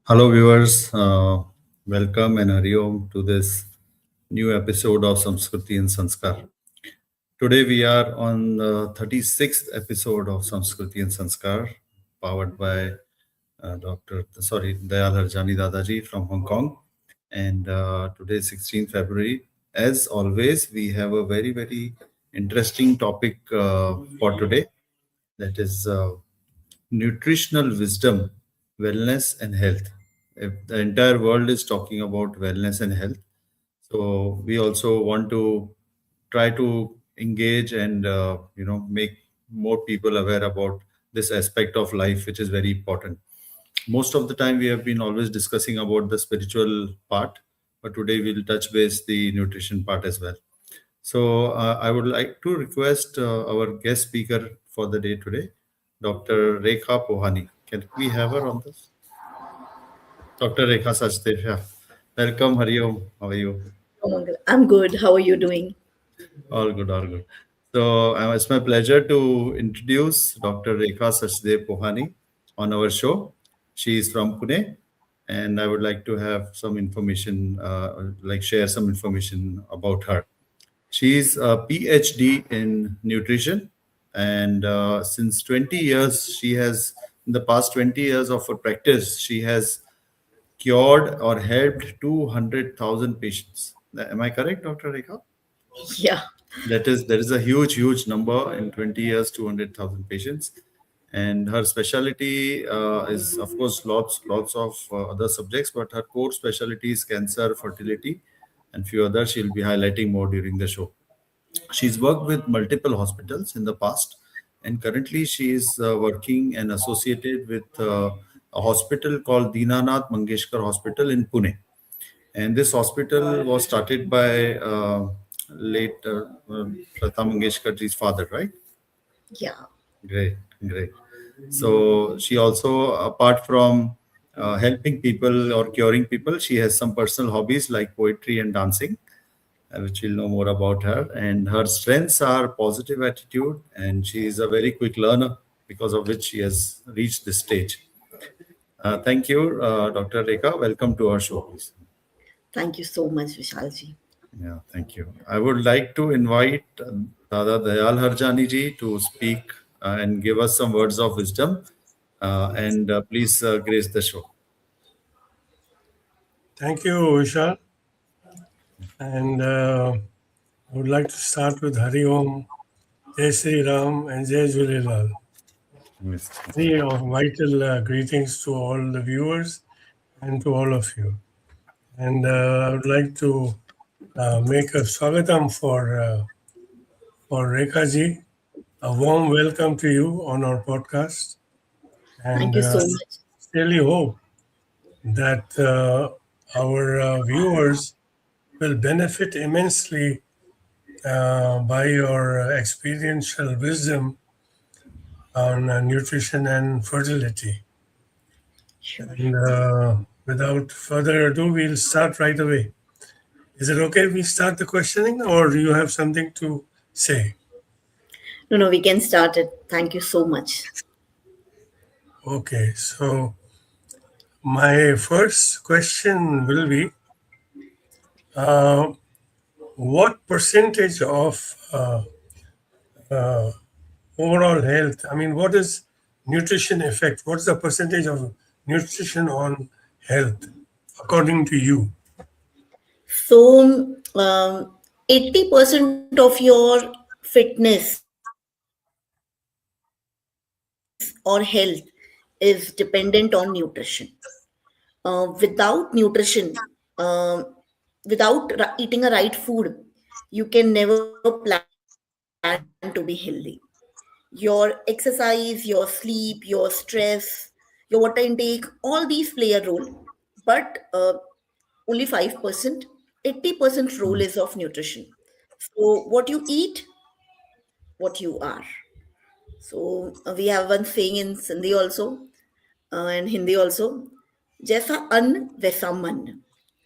Hello, viewers. Welcome and Hari Om to this new episode of Sanskriti and Sanskar. Today, we are on the 36th episode of Sanskriti and Sanskar, powered by Dayal Harjani Dadaji from Hong Kong. And today, 16th February. As always, we have a very interesting topic for today. That is nutritional wisdom, wellness, and health. If the entire world is talking about wellness and health, so we also want to try to engage and make more people aware about this aspect of life, which is very important. Most of the time, we have been always discussing about the spiritual part, but today we'll touch base the nutrition part as well. So I would like to request our guest speaker for the day today, Dr. Rekha Pohani. Can we have her on this? Dr. Rekha Sachdev. Yeah. Welcome, Hari Om. How are you? I'm good. How are you doing? All good, all good. So it's my pleasure to introduce Dr. Rekha Sachdev Pohani on our show. She is from Pune, and I would like to have some information, share some information about her. She's a PhD in nutrition, and since 20 years, in the past 20 years of her practice, she has cured or helped 200,000 patients. Am I correct, Dr. Rekha? Yeah. There is a huge number in 20 years, 200,000 patients. And her specialty is, of course, lots of other subjects, but her core specialty is cancer, fertility, and few others she'll be highlighting more during the show. She's worked with multiple hospitals in the past, and currently she is working and associated with a hospital called Dinanath Mangeshkar Hospital in Pune. And this hospital was started by late Lata Mangeshkarji's father, right? Yeah. Great, great. So she also, apart from helping people or curing people, she has some personal hobbies like poetry and dancing, which we'll know more about her. And her strengths are positive attitude, and she is a very quick learner, because of which she has reached this stage. Thank you, Dr. Rekha. Welcome to our show, please. Thank you so much, Vishalji. Yeah, thank you. I would like to invite Dada Dayal Harjani ji to speak and give us some words of wisdom. And please grace the show. Thank you, Vishal. And I would like to start with Hari Om, Jai Sri Ram, and Jai Jhulelal. Yes. Three vital greetings to all the viewers and to all of you. And I would like to make a swagatam for Rekha ji. A warm welcome to you on our podcast. Thank And you so much. really hope that our viewers will benefit immensely by your experiential wisdom on nutrition and fertility. Sure. And without further ado, we'll start right away. Is it okay if we start the questioning, or do you have something to say? No, we can start it. Thank you so much. Okay, so my first question will be uh, what percentage of overall health, I mean, what is nutrition effect? What's the percentage of nutrition on health, according to you? So, 80% of your fitness or health is dependent on nutrition. Without nutrition, without eating a right food, you can never plan to be healthy. Your exercise, your sleep, your stress, your water intake, all these play a role. But only 5%, 80% role is of nutrition. So, what you eat, what you are. So, we have one saying in Sindhi also, and Hindi also, जैसा अन्न वैसा मन.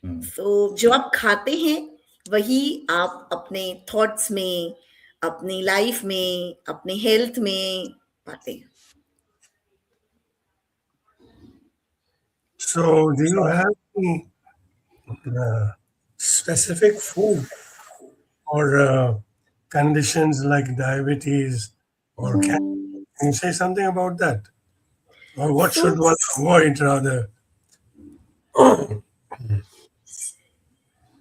सो जो आप खाते हैं वही आप अपने थॉट्स में, अपनी लाइफ में, अपने हेल्थ में पाते हैं. So, do you have any specific food or conditions like diabetes or cancer? Can you say something about that? Or what should So, one avoid rather?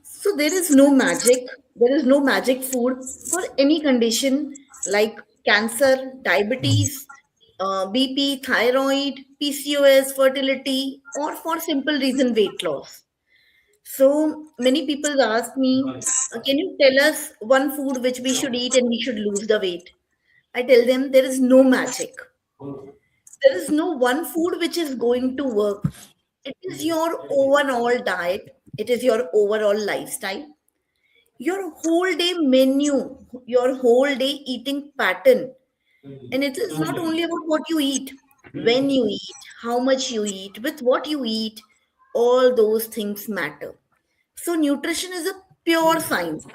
so there is no magic. There is no magic food for any condition like cancer, diabetes, BP, thyroid, PCOS, fertility, or for simple reason weight loss. So many people ask me, can you tell us one food which we should eat and we should lose the weight? I tell them there is no magic. There is no one food which is going to work. It is your overall diet, it is your overall lifestyle, your whole day menu, your whole day eating pattern. And it is not only about what you eat, when you eat, how much you eat, with what you eat, all those things matter. So, nutrition is a pure science.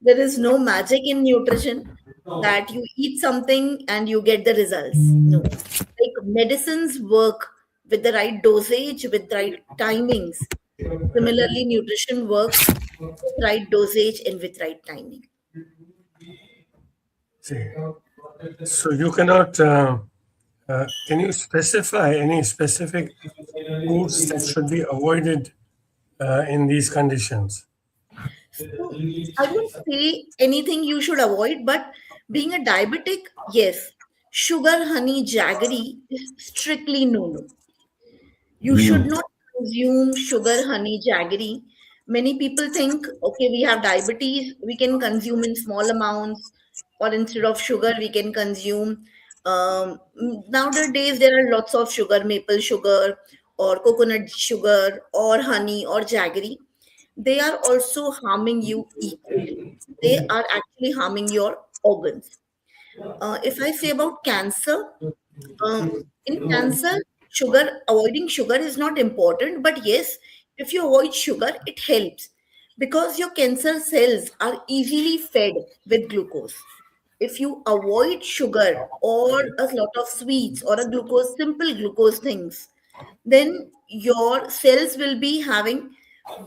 There is no magic in nutrition that you eat something and you get the results. No. Like medicines work with the right dosage, with the right timings. Similarly, nutrition works with right dosage and with right timing. See, so you cannot. Can you specify any specific foods that should be avoided in these conditions? So I won't say anything you should avoid, but being a diabetic, yes, sugar, honey, jaggery is strictly no. You should not consume sugar, honey, jaggery. Many people think, okay, we have diabetes, we can consume in small amounts, or instead of sugar, we can consume. Nowadays, there are lots of sugar, maple sugar, or coconut sugar, or honey, or jaggery. They are also harming you equally. They are actually harming your organs. If I say about cancer, in cancer, avoiding sugar is not important, but yes, if you avoid sugar, it helps because your cancer cells are easily fed with glucose. If you avoid sugar or a lot of sweets or a glucose, simple glucose things, then your cells will be having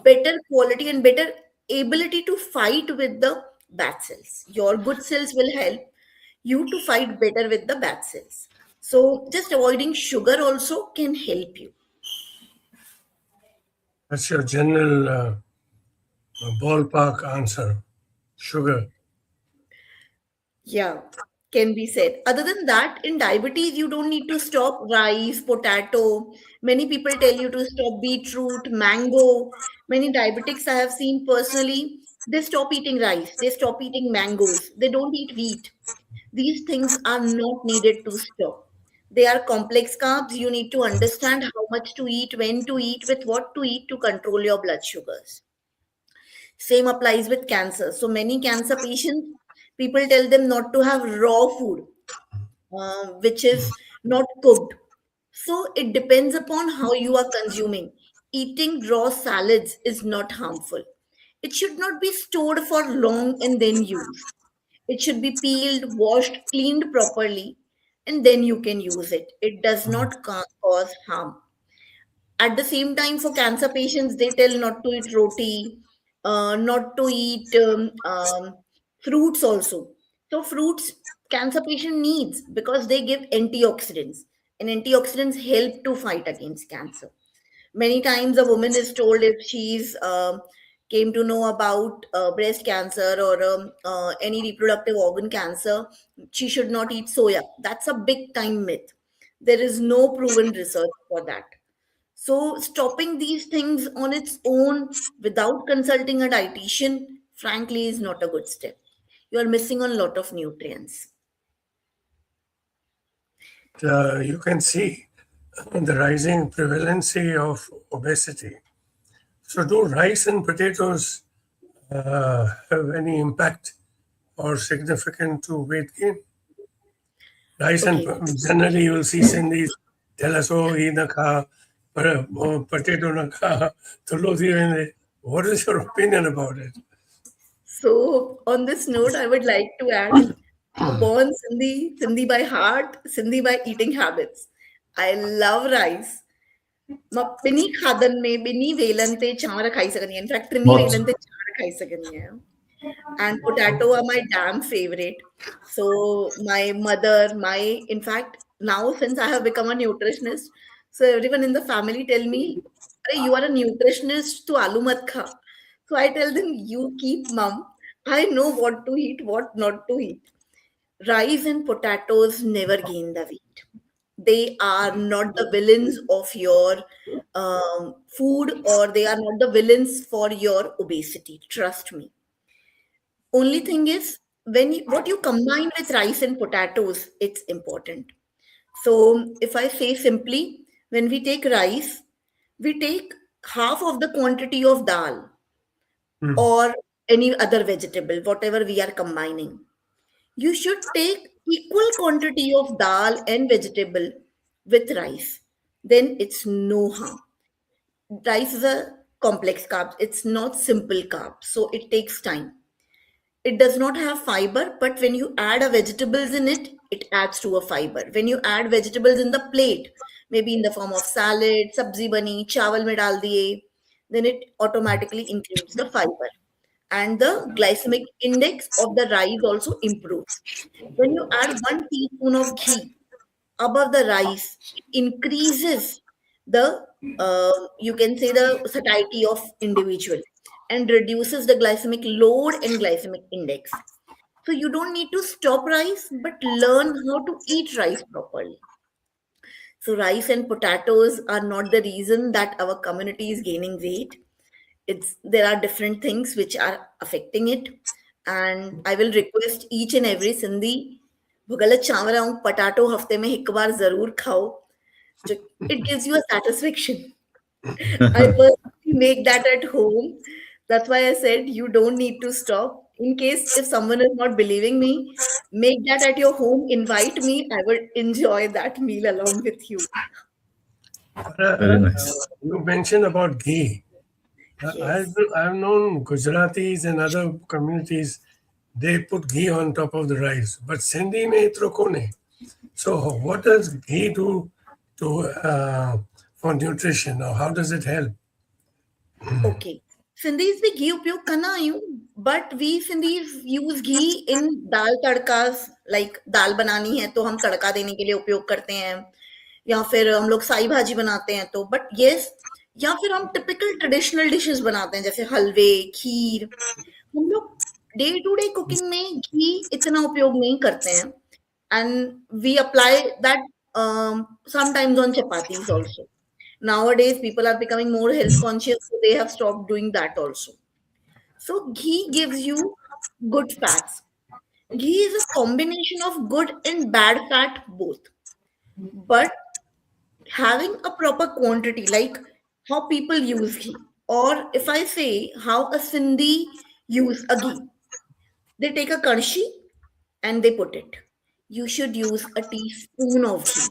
better quality and better ability to fight with the bad cells. Your good cells will help you to fight better with the bad cells. So just avoiding sugar also can help you. That's your general ballpark answer. Sugar. Yeah, can be said. Other than that, in diabetes, you don't need to stop rice, potato. Many people tell you to stop beetroot, mango. Many diabetics I have seen personally, they stop eating rice, they stop eating mangoes, they don't eat wheat. These things are not needed to stop. They are complex carbs. You need to understand how much to eat, when to eat, with what to eat to control your blood sugars. Same applies with cancer. So many cancer patients, people tell them not to have raw food, which is not cooked. So it depends upon how you are consuming. Eating raw salads is not harmful. It should not be stored for long and then used. It should be peeled, washed, cleaned properly, and then you can use it. It does not cause harm. At the same time, for cancer patients, they tell not to eat roti, not to eat fruits also. So fruits, cancer patient needs because they give antioxidants, and antioxidants help to fight against cancer. Many times a woman is told if she's came to know about breast cancer or any reproductive organ cancer, she should not eat soya. That's a big time myth. There is no proven research for that. So, stopping these things on its own without consulting a dietitian, frankly, is not a good step. You are missing on a lot of nutrients. You can see the rising prevalency of obesity. So, do rice and potatoes have any impact or significant to weight gain? Rice and Okay, generally you will see Sindhis tell us, oh, eat the kha, potato na kha, tulo di. What is your opinion about it? so on this note, I would like to add born Sindhi, Sindhi by heart, Sindhi by eating habits. I love rice. ॿिन्ही खाधनि में ॿिन्ही वेलनि ते चांवर खाई सघंदी आहियां, in fact टिनी बहुत वेलनि ते चांवर खाई सघंदी आहियां. And potato are my damn favorite. So my mother, in fact, now since I have become a nutritionist, so everyone in the family tell me, "Arey, you are a nutritionist, to aloo mat kha." So I tell them, you keep mum. I know what to eat, what not to eat. Rice and potatoes never gain the weight. They are not the villains of your food, or they are not the villains for your obesity. Trust me. Only thing is, what you combine with rice and potatoes, it's important. So if I say simply, when we take rice, we take half of the quantity of dal Hmm. or any other vegetable, whatever we are combining. You should take equal quantity of dal and vegetable with rice. Then it's no harm. Rice is a complex carb. It's not simple carb. So it takes time. It does not have fiber, but when you add a vegetables in it, it adds to a fiber. When you add vegetables in the plate, maybe in the form of salad, sabzi bani, chawal mein dal diye, then it automatically includes the fiber. And the glycemic index of the rice also improves. When you add 1 teaspoon of ghee above the rice, it increases the you can say the satiety of individual and reduces the glycemic load and glycemic index. So you don't need to stop rice, but learn how to eat rice properly. So rice and potatoes are not the reason that our community is gaining weight. It's there are different things which are affecting it, and I will request each and every Sindhi भुगल चांवर ऐं potato हफ्ते में हिकु बार ज़रूर खाओ. It gives you a satisfaction. I personally make that at home. That's why I said you don't need to stop. In case if someone is not believing me, make that at your home, invite me. I would enjoy that meal along with you. very nice. You mentioned about ghee. Yes. I've known Gujaratis and other communities, they put ghee on top of the rice, but Sindhi mein itro kone. So what does ghee do to for nutrition, or how does it help? Okay. Sindhis भी घी उपयोग करना आयु, but we Sindhis use ghee in dal तड़कास. Like दाल बनानी है तो हम तड़का देने के लिए उपयोग करते हैं, या फिर हम लोग साई भाजी बनाते हैं तो. बट यस, या फिर हम टिपिकल ट्रेडिशनल डिशेस बनाते हैं जैसे हलवे, खीर. हम लोग डे टू डे कुकिंग में घी इतना उपयोग नहीं करते हैं, and we apply that sometimes on chapatis also. Nowadays people are becoming more health conscious, so they have stopped doing that also. So ghee gives you good fats. Ghee is a combination of good and bad fat both, but having a proper quantity, like how people use ghee, or if I say how a Sindhi use a ghee, they take a karshi and they put it. You should use a teaspoon of ghee.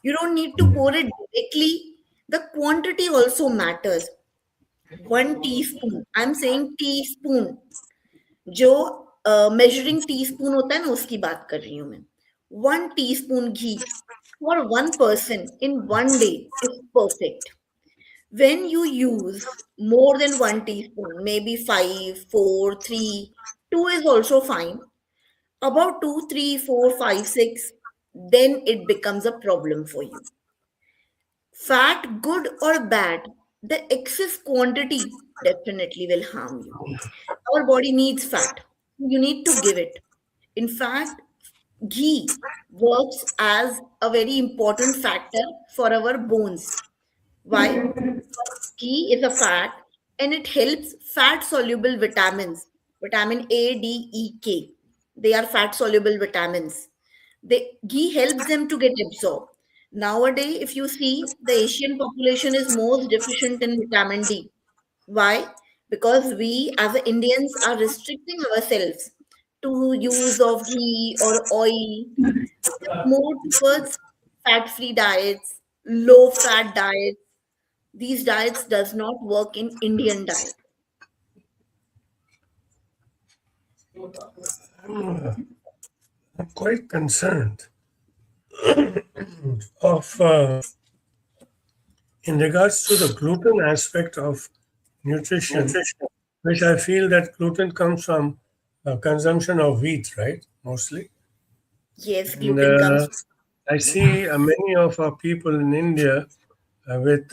You don't need to pour it directly. The quantity also matters. 1 teaspoon. I'm saying teaspoon. जो measuring teaspoon होता है ना, उसकी बात कर रही हूँ मैं. 1 teaspoon ghee for one person in one day is perfect. When you use more than 1 teaspoon, maybe five, four, three, two is also fine. About two, three, four, five, six, then it becomes a problem for you. Fat, good or bad, the excess quantity definitely will harm you. Our body needs fat. You need to give it. In fact, ghee works as a very important factor for our bones. Why? Ghee is a fat and it helps fat soluble vitamins, vitamin A, D, E, K. They are fat soluble vitamins. Ghee helps them to get absorbed. Nowadays, if you see, the Asian population is most deficient in vitamin D. Why? Because we as Indians are restricting ourselves to use of ghee or oil. We are more towards fat-free diets, low-fat diets. These diets does not work in Indian diet. I'm quite concerned of In regards to the gluten aspect of nutrition, which I feel that gluten comes from consumption of wheat, right? Mostly. Yes, And gluten comes. I see many of our people in India with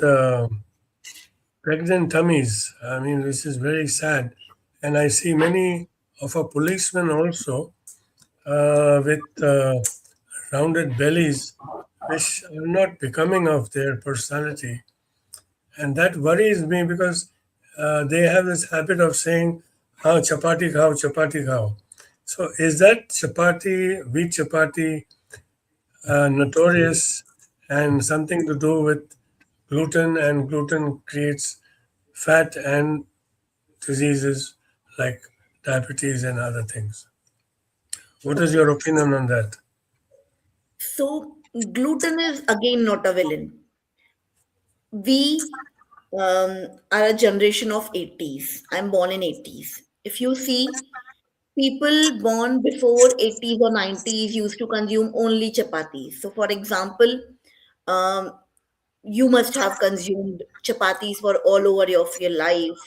pregnant tummies. I mean, this is very sad. And I see many of our policemen also with rounded bellies, which are not becoming of their personality. And that worries me because they have this habit of saying, "Haan, chapati khao." So is that chapati, wheat chapati, notorious and something to do with gluten, and gluten creates fat and diseases like diabetes and other things? What is your opinion on that? So gluten is again not a villain. We are a generation of 80s. I'm born in 80s. If you see, people born before 80s or 90s used to consume only chapatis. So, for example, um, you must have consumed chapatis for all over of your life.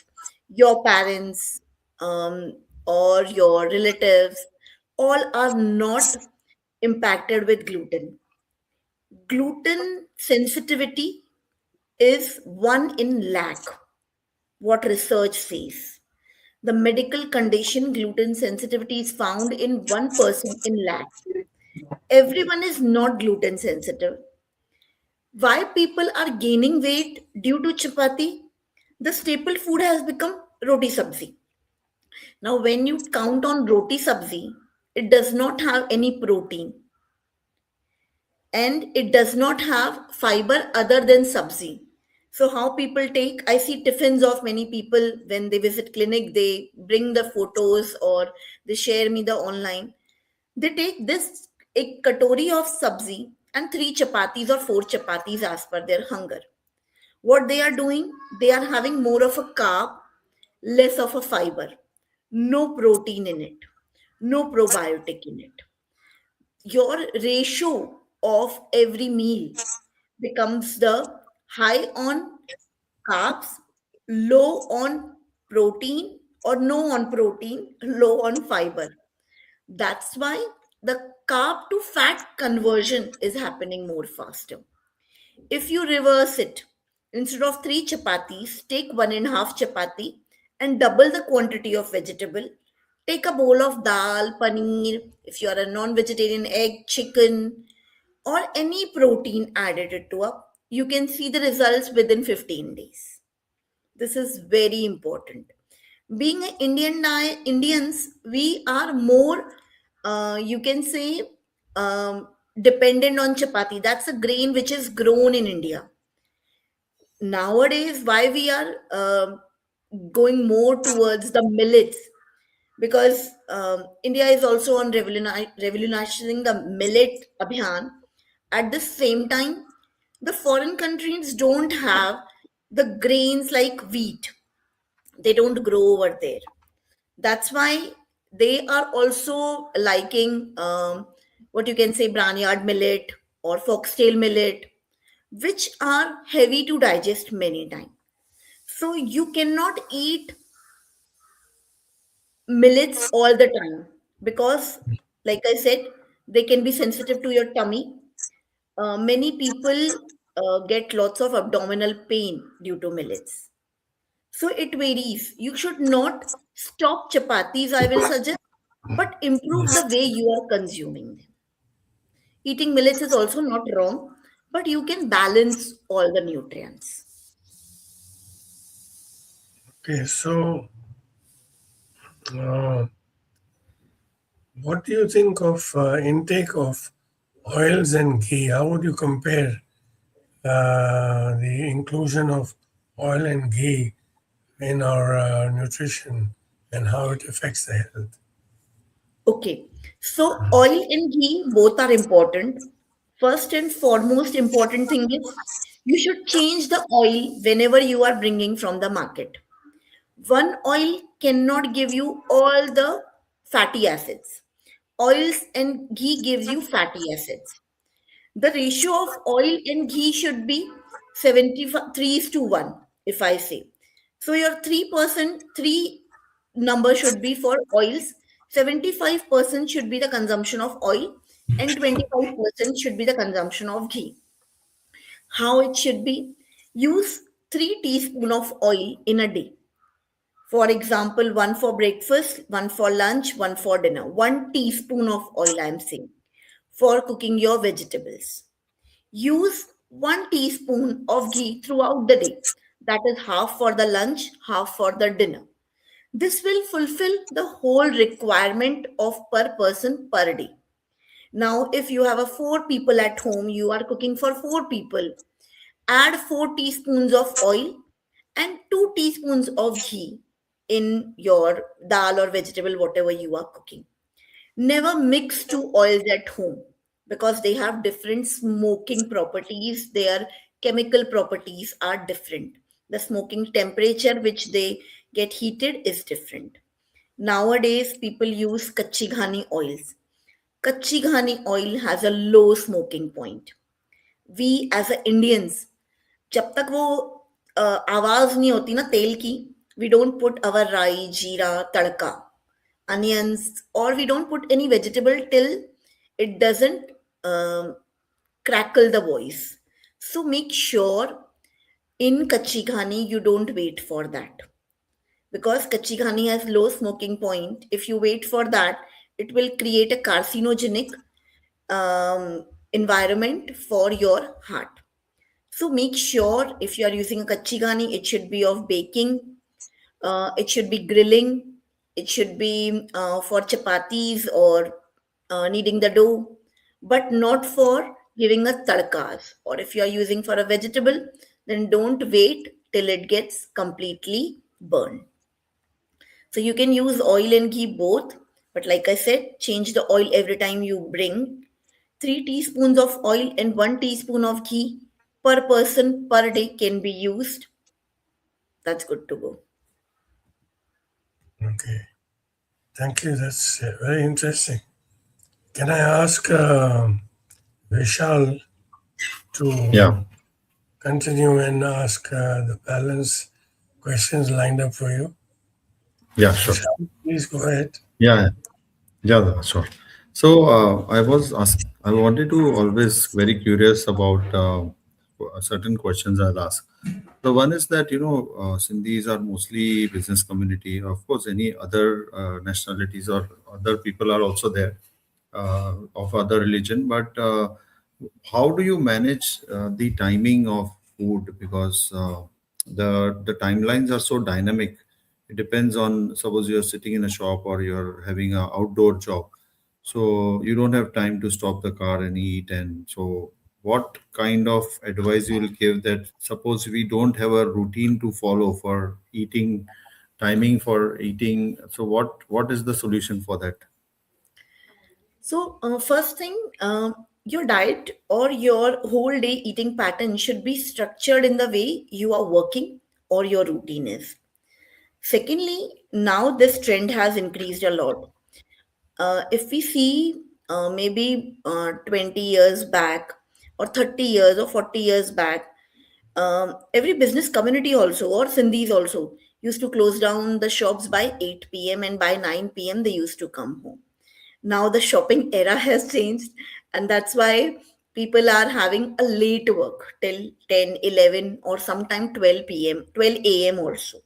Your parents or your relatives all are not impacted with gluten. Gluten sensitivity is one in lakh, what research says. The medical condition gluten sensitivity is found in 1% in lakh. Everyone is not gluten sensitive. Why people are gaining weight due to chapati? The staple food has become roti sabzi. Now, when you count on roti sabzi, it does not have any protein and it does not have fiber other than sabzi. So, how people take, I see tiffins of many people when they visit clinic, they bring the photos or they share me the online. They take this a katori of sabzi and three chapatis or four chapatis as per their hunger. What they are doing, they are having more of a carb, less of a fiber, no protein in it, no probiotic in it. Your ratio of every meal becomes the high on carbs, low on protein, or no on protein, low on fiber. That's why the carb to fat conversion is happening more faster. If you reverse it, instead of three chapatis, take one and a half chapati and double the quantity of vegetable. Take a bowl of dal, paneer, if you are a non vegetarian, egg, chicken, or any protein added it to up. You can see the results within 15 days. This is very important. Being an Indians, we are more, you can say, dependent on chapati. That's a grain which is grown in India. Nowadays, why we are going more towards the millets, because India is also on revolutionizing the millet abhiyan. At the same time, the foreign countries don't have the grains like wheat. They don't grow over there. That's why they are also liking what you can say barnyard millet or foxtail millet, which are heavy to digest many times. So you cannot eat millets all the time because, like I said, they can be sensitive to your tummy. Many people get lots of abdominal pain due to millets. So it varies. You should not stop chapatis, I will suggest, but improve the way you are consuming them. Eating millets is also not wrong, but you can balance all the nutrients. Okay, so uh, what do you think of intake of oils and ghee? How would you compare the inclusion of oil and ghee in our nutrition and how it affects the health? Okay, so oil and ghee both are important. First and foremost important thing is you should change the oil whenever you are bringing from the market. One oil cannot give you all the fatty acids. Oils and ghee gives you fatty acids. The ratio of oil and ghee should be 75 3 is to 1, if I say. So your 3%, 3 number should be for oils. 75% should be the consumption of oil, and 25% should be the consumption of ghee. How it should be? Use 3 teaspoon of oil in a day. For example, one for breakfast, one for lunch, one for dinner. 1 teaspoon of oil, I am saying, for cooking your vegetables. Use 1 teaspoon of ghee throughout the day. That is half for the lunch, half for the dinner. This will fulfill the whole requirement of per person per day. Now, if you have a 4 people at home, you are cooking for 4 people. Add 4 teaspoons of oil and 2 teaspoons of ghee in your dal or vegetable, whatever you are cooking. Never mix two oils at home because they have different smoking properties. Their chemical properties are different. The smoking temperature which they get heated is different. Nowadays, people use kachi ghani oils. Kachi ghani oil has a low smoking point. We as a Indians, जब तक वो आवाज नहीं होती ना तेल की, we don't put our rai, jeera, tadka, onions, or we don't put any vegetable till it doesn't um, crackle the voice. So make sure in kachi ghani you don't wait for that, because kachi ghani has low smoking point. If you wait for that, it will create a carcinogenic environment for your heart. So make sure if you are using a kachi ghani, it should be of baking, it should be grilling, it should be for chapatis or kneading the dough, but not for giving a tadkas. Or if you are using for a vegetable, then don't wait till it gets completely burned. So you can use oil and ghee both, but like I said, change the oil every time you bring. 3 teaspoons of oil and 1 teaspoon of ghee per person per day can be used. That's good to go. Okay. Thank you. That's very interesting. Can I ask Vishal Yeah, to continue and ask the balance questions lined up for you? yeah, sure. Vishal, please go ahead. Yeah, yeah, sure. So I wanted to always very curious about certain questions I'll ask. The one is that, Sindhis are mostly business community. Of course, any other nationalities or other people are also there of other religion. But how do you manage the timing of food? Because the timelines are so dynamic. It depends on, suppose you're sitting in a shop or you're having an outdoor job, so you don't have time to stop the car and eat. And so what kind of advice you will give, that suppose we don't have a routine to follow for eating, timing for eating, so what is the solution for that? So, first thing, your diet or your whole day eating pattern should be structured in the way you are working or your routine is. Secondly, now this trend has increased a lot. If we see maybe 20 years back, or 30 years or 40 years back, every business community also, or Sindhis also, used to close down the shops by 8 p.m., and by 9 p.m. they used to come home. Now the shopping era has changed, and that's why people are having a late work till 10, 11, or sometime 12 p.m., 12 a.m. also.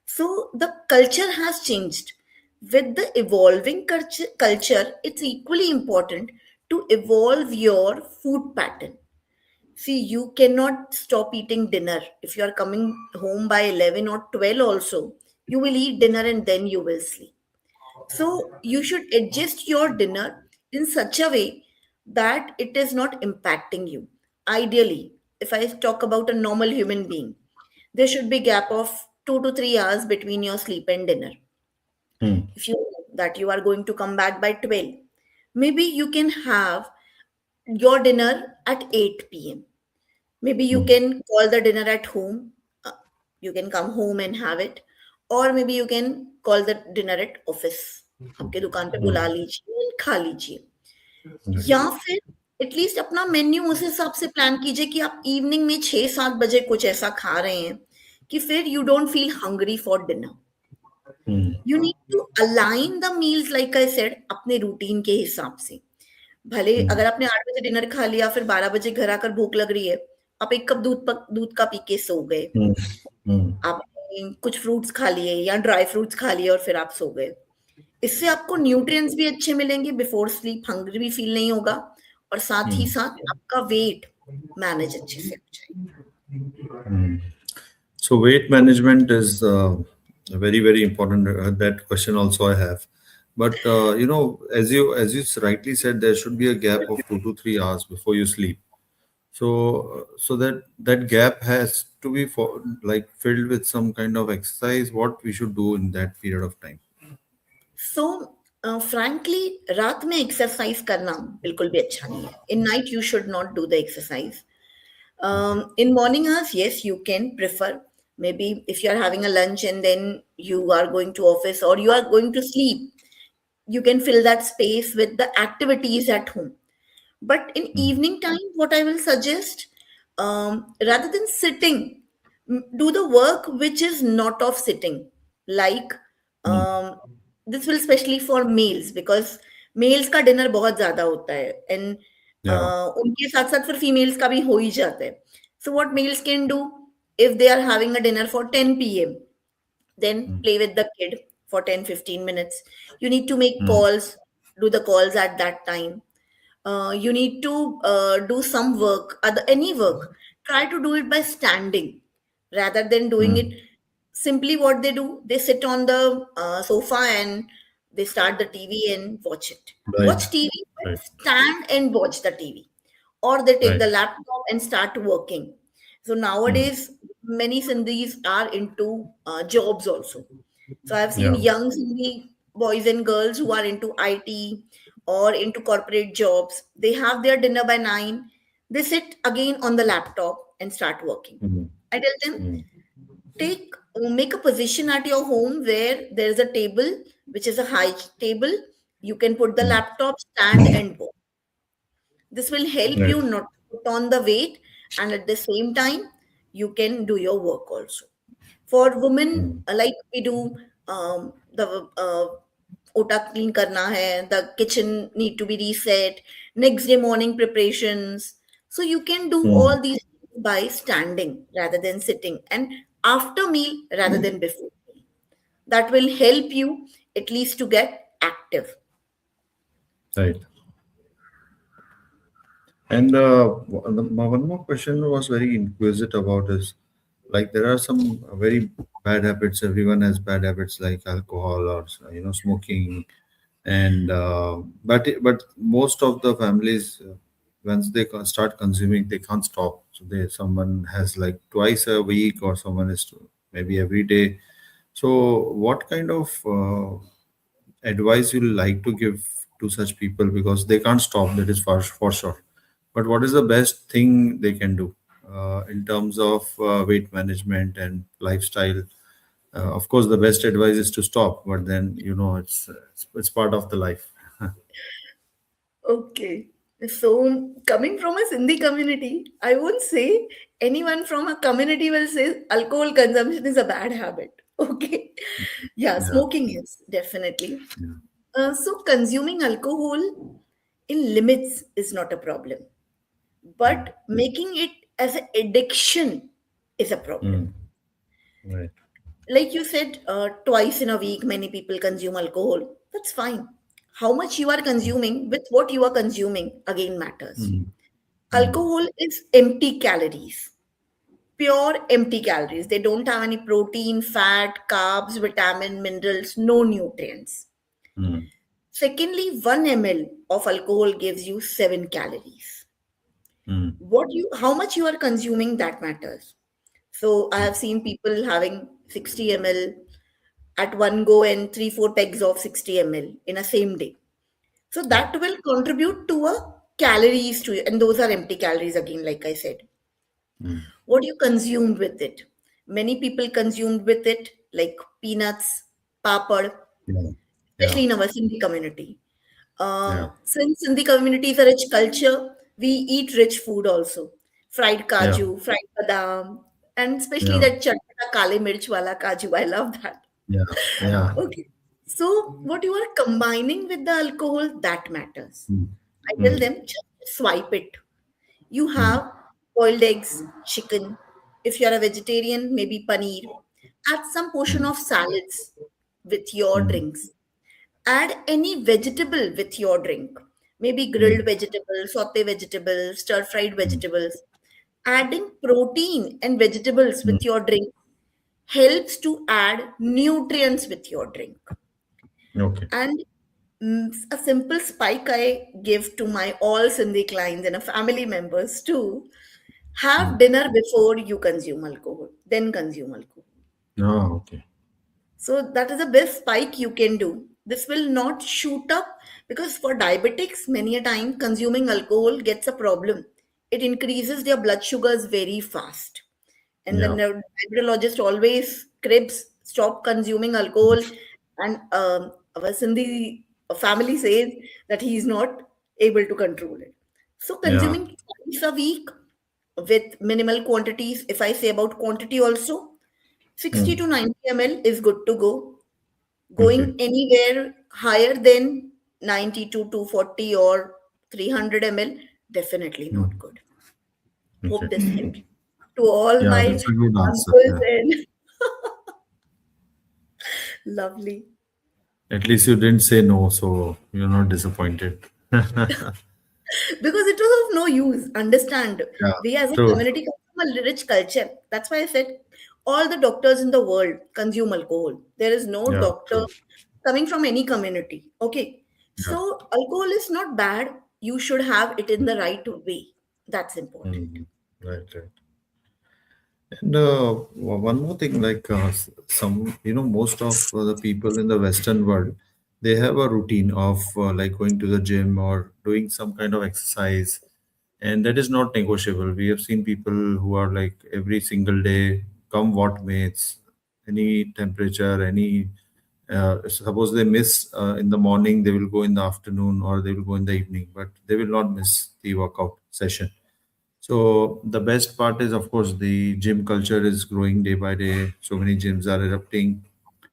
So the culture has changed. With the evolving culture, it's equally important to evolve your food pattern. See, you cannot stop eating dinner. If you are coming home by 11 or 12 also, you will eat dinner and then you will sleep. So you should adjust your dinner in such a way that it is not impacting you. Ideally, if I talk about a normal human being, there should be gap of 2 to 3 hours between your sleep and dinner. Hmm. If you know that you are going to come back by 12, maybe you can have your dinner at 8 p.m. Maybe you Hmm. can call the dinner at home. uh, You can come home and have it, or maybe you can call the dinner at office, आपके दुकान पे बुला Hmm. लीजिए and खा लीजिए. Right. या फिर at least अपना मेन्यू उस हिसाब से प्लान कीजिए कि आप इवनिंग में 6-7 बजे कुछ ऐसा खा रहे हैं कि फिर you don't feel hungry for dinner. mm, you need to align the meals like I said अपने रूटीन के हिसाब से. भले mm, अगर आपने 8 बजे डिनर खा लिया फिर 12 बजे घर आकर भूख लग रही है, आप एक कप दूध का पी के सो गए. mm, mm, आपने कुछ फ्रूट्स खा लिए या ड्राई फ्रूट्स खा लिए और फिर आप सो गए. इससे आपको न्यूट्रिएंट्स भी अच्छे मिलेंगे, बिफोर स्लीप हंग्री भी फील नहीं होगा, और साथ ही mm, साथ आपका वेट मैनेज अच्छे से हो जाएगा. mm. So weight management is very very important. That question also I have, but as you rightly said, there should be a gap of 2 to 3 hours before you sleep. So that gap has to be like filled with some kind of exercise. What we should do in that period of time? So frankly रात में exercise करना बिल्कुल भी अच्छा नहीं है. In night you should not do the exercise. In morning hours, yes, you can prefer. Maybe if you are having a lunch and then you are going to office or you are going to sleep, you can fill that space with the activities at home. But in Mm, evening time, what I will suggest, rather than sitting, do the work which is not of sitting. Like, mm, this will especially for males because males का dinner बहुत ज़्यादा होता है, and yeah. उनके साथ साथ फिर females का भी हो ही जाता है. So what males can do, if they are having a dinner for 10 p.m., then Mm, play with the kid for 10-15 minutes. You need to make mm, calls, do the calls at that time. You need to do some work, other any work. Try to do it by standing rather than doing it mm. simply. What they do, they sit on the sofa and they start the TV and watch it. Right, Watch TV, right, stand and watch the TV, or they take the right. laptop and start working. So Mm, nowadays, many Sindhis are into jobs also. So I've seen yeah. young Sindhi boys and girls who are into IT or into corporate jobs. They have their dinner by 9. They sit again on the laptop and start working. Mm, I tell them, mm, make a position at your home where there is a table, which is a high table. You can put the mm. laptop, stand and work. This will help Right. you not to put on the weight, and at the same time, you can do your work also. For women, Mm, like we do, the ota clean karna hai, the kitchen need to be reset, next day morning preparations. So you can do mm. all these things by standing rather than sitting, and after meal rather than before. That will help you at least to get active. Right. And one more question was very inquisitive about is like there are some very bad habits. Everyone has bad habits like alcohol or smoking, and but most of the families once they start consuming they can't stop. So they someone has like twice a week or someone is maybe every day. So what kind of advice you like to give to such people because they can't stop, that is for sure, but what is the best thing they can do in terms of weight management and lifestyle? Of course the best advice is to stop, but then it's part of the life. Okay. So, coming from a Sindhi community, I won't say anyone from a community will say alcohol consumption is a bad habit. Okay. Yeah, Yeah, smoking is definitely. yeah. So, consuming alcohol in limits is not a problem, Mm, but making it as an addiction is a problem. mm, right. Like you said, twice in a week, many people consume alcohol. That's fine. How much you are consuming with what you are consuming again matters. Mm, mm, Alcohol is empty calories, pure empty calories. They don't have any protein, fat, carbs, vitamin, minerals, no nutrients. mm, Secondly, 1 ml of alcohol gives you 7 calories. mm, How much you are consuming, that matters. So I have seen people having 60 ml at one go and 3-4 pegs of 60 ml in a same day. So yeah. that will contribute to a calories to you, and those are empty calories again, like I said. Mm, What you consumed with it? Many people consumed with it like peanuts, papad, yeah, yeah, especially in our Sindhi community. yeah. Since Sindhi community is a rich culture, We eat rich food also. Fried Yeah. kaju, fried badam, and especially Yeah. that chatpata kale mirch wala kaju. I love that. Yeah. Yeah. Okay. So what you are combining with the alcohol, that matters. Mm. I tell Mm. them just swipe it. You Mm. have boiled eggs, chicken. If you're a vegetarian, maybe paneer. Add some portion Mm. of salads with your Mm. drinks. Add any vegetable with your drink. Maybe grilled Mm. vegetables, saute vegetables, stir fried Mm. vegetables. Adding protein and vegetables Mm. with your drink helps to add nutrients with your drink. Okay. And a simple spike I give to my all Sindhi clients and family members too: have Mm. dinner before you consume alcohol, then consume alcohol. Ah, okay. So that is the best spike you can do. This will not shoot up because for diabetics, many a time consuming alcohol gets a problem. It increases their blood sugars very fast. And then Yeah. the diabetologist always cribs stop consuming alcohol. And our Sindhi family says that he is not able to control it. So Yeah. consuming twice a week with minimal quantities, if I say about quantity also, 60 Mm. to 90 ml is good to go. Okay. Going anywhere higher than 90 to 240 or 300 ml, definitely not Mm. good. Okay. Hope this helps. To all Yeah, my that's a good answer. uncles Yeah. and lovely. At least you didn't say no, so you're not disappointed. Because it was of no use. Understand, Yeah. we as a True. community come from a rich culture. That's why I said all the doctors in the world consume alcohol. There is no Yeah. doctor True. coming from any community. Okay. Yeah. So alcohol is not bad. You should have it in the right way. That's important. Mm. Right. Right. And one more thing, like some, most of the people in the Western world, they have a routine of like going to the gym or doing some kind of exercise, and that is not negotiable. We have seen people who are like every single day, come what may, it's any temperature, any. Suppose they miss in the morning, they will go in the afternoon or they will go in the evening, but they will not miss the workout session. So the best part is, of course, the gym culture is growing day by day. So many gyms are erupting,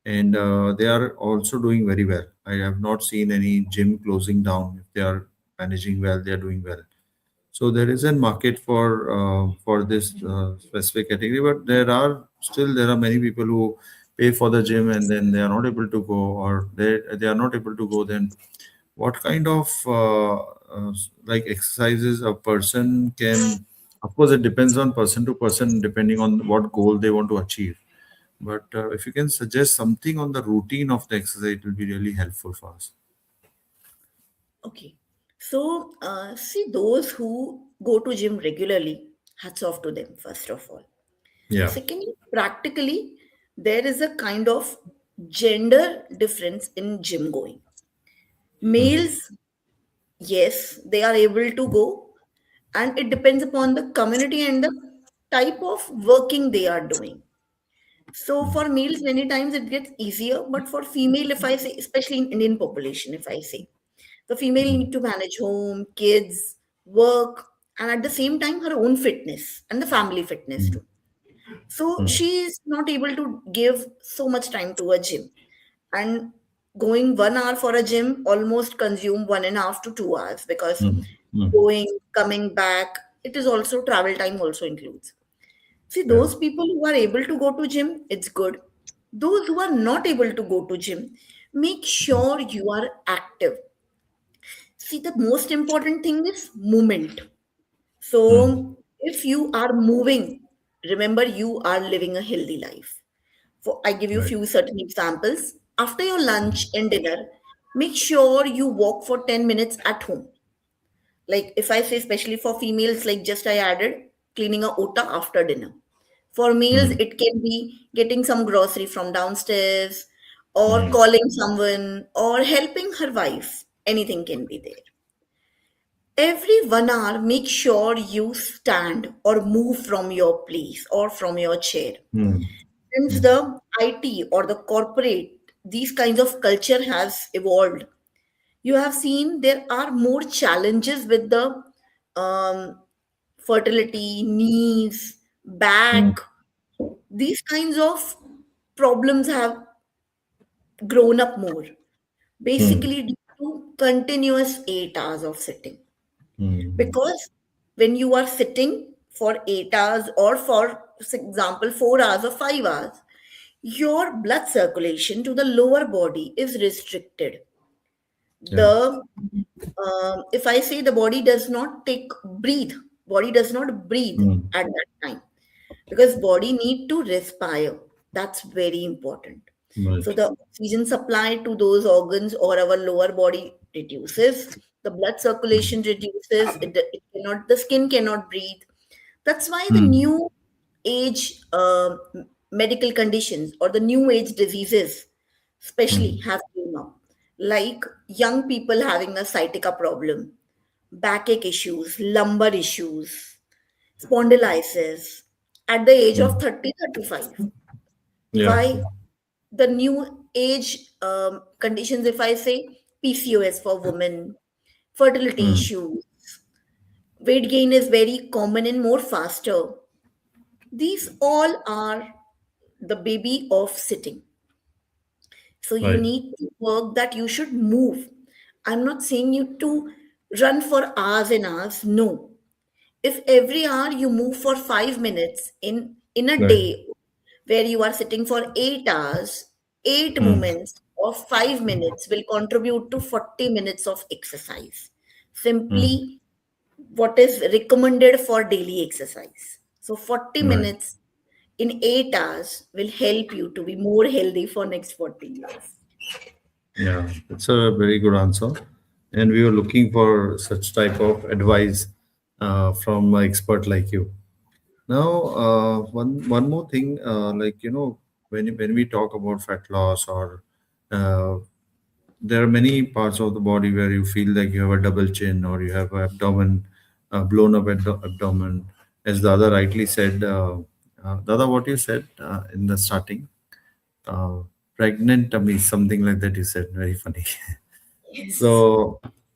and they are also doing very well. I have not seen any gym closing down. If they are managing well, they are doing well. So there is a market for this specific category, but there are many people who pay for the gym and then they are not able to go, or they are not able to go. Then what kind of like exercises a person can, of course it depends on person to person depending on what goal they want to achieve, but if you can suggest something on the routine of the exercise, it will be really helpful for us. Okay. So, see, those who go to gym regularly, hats off to them, first of all. Yeah. Secondly, practically, there is a kind of gender difference in gym going. Hmm. Males, yes, they are able to go, and it depends upon the community and the type of working they are doing. So for males, many times it gets easier, but for female, if I say, especially in Indian population, if I say, the female need to manage home, kids, work, and at the same time her own fitness and the family fitness too. So Hmm. she is not able to give so much time to a gym. And going 1 hour for a gym almost consume 1.5 to 2 hours because Hmm. Hmm. going, coming back, it is also travel time also includes. See, Yeah. those people who are able to go to gym, it's good. Those who are not able to go to gym, make sure you are active. See, the most important thing is movement. Hmm. So, if you are moving, remember you are living a healthy life. For I give you Right. few certain examples. After your lunch and dinner, make sure you walk for 10 minutes at home. Like if I say especially for females, like just I added cleaning a ota after dinner. For males, Hmm. it can be getting some grocery from downstairs or Hmm. calling someone or helping her wife. Anything can be there. Every 1 hour, make sure you stand or move from your place or from your chair. Hmm. Since Hmm. the IT or the corporate, these kinds of culture has evolved, you have seen there are more challenges with the um, fertility, knees, mm, back, these kinds of problems have grown up more, mm, basically due to continuous 8 hours of sitting. mm, Because when you are sitting for 8 hours, or for example 4 hours or 5 hours, your blood circulation to the lower body is restricted. yeah. The If I say the body does not body does not breathe Mm, at that time, because body need to respire. That's very important. So right. the oxygen supply to those organs or our lower body reduces, the blood circulation reduces, it cannot, the skin cannot breathe. That's why the Mm, new age medical conditions or the new age diseases especially mm, have came up, like young people having a sciatica problem, backache issues, lumbar issues, spondylitis at the age of mm. 30, 35. Yeah. Why? The new age conditions, if I say PCOS for women, fertility Mm, issues, weight gain is very common and more faster. These all are the baby of sitting. So you right. need to work that you should move. I'm not saying you to run for hours and hours. No. If every hour you move for 5 minutes in a Right. day where you are sitting for 8 hours, eight Mm, movements of 5 minutes will contribute to 40 minutes of exercise. mm, Simply what is recommended for daily exercise. So 40 right. minutes in 8 hours will help you to be more healthy for next 40 years. Yeah, it's a very good answer. And we were looking for such type of advice from an expert like you. Now, one more thing, like when we talk about fat loss, or uh, there are many parts of the body where you feel like you have a double chin, or you have abdomen, blown up abdomen, as Dada rightly said. Dada, what you said in the starting, uh, pregnant tummy, something like that. You said very funny. Yes.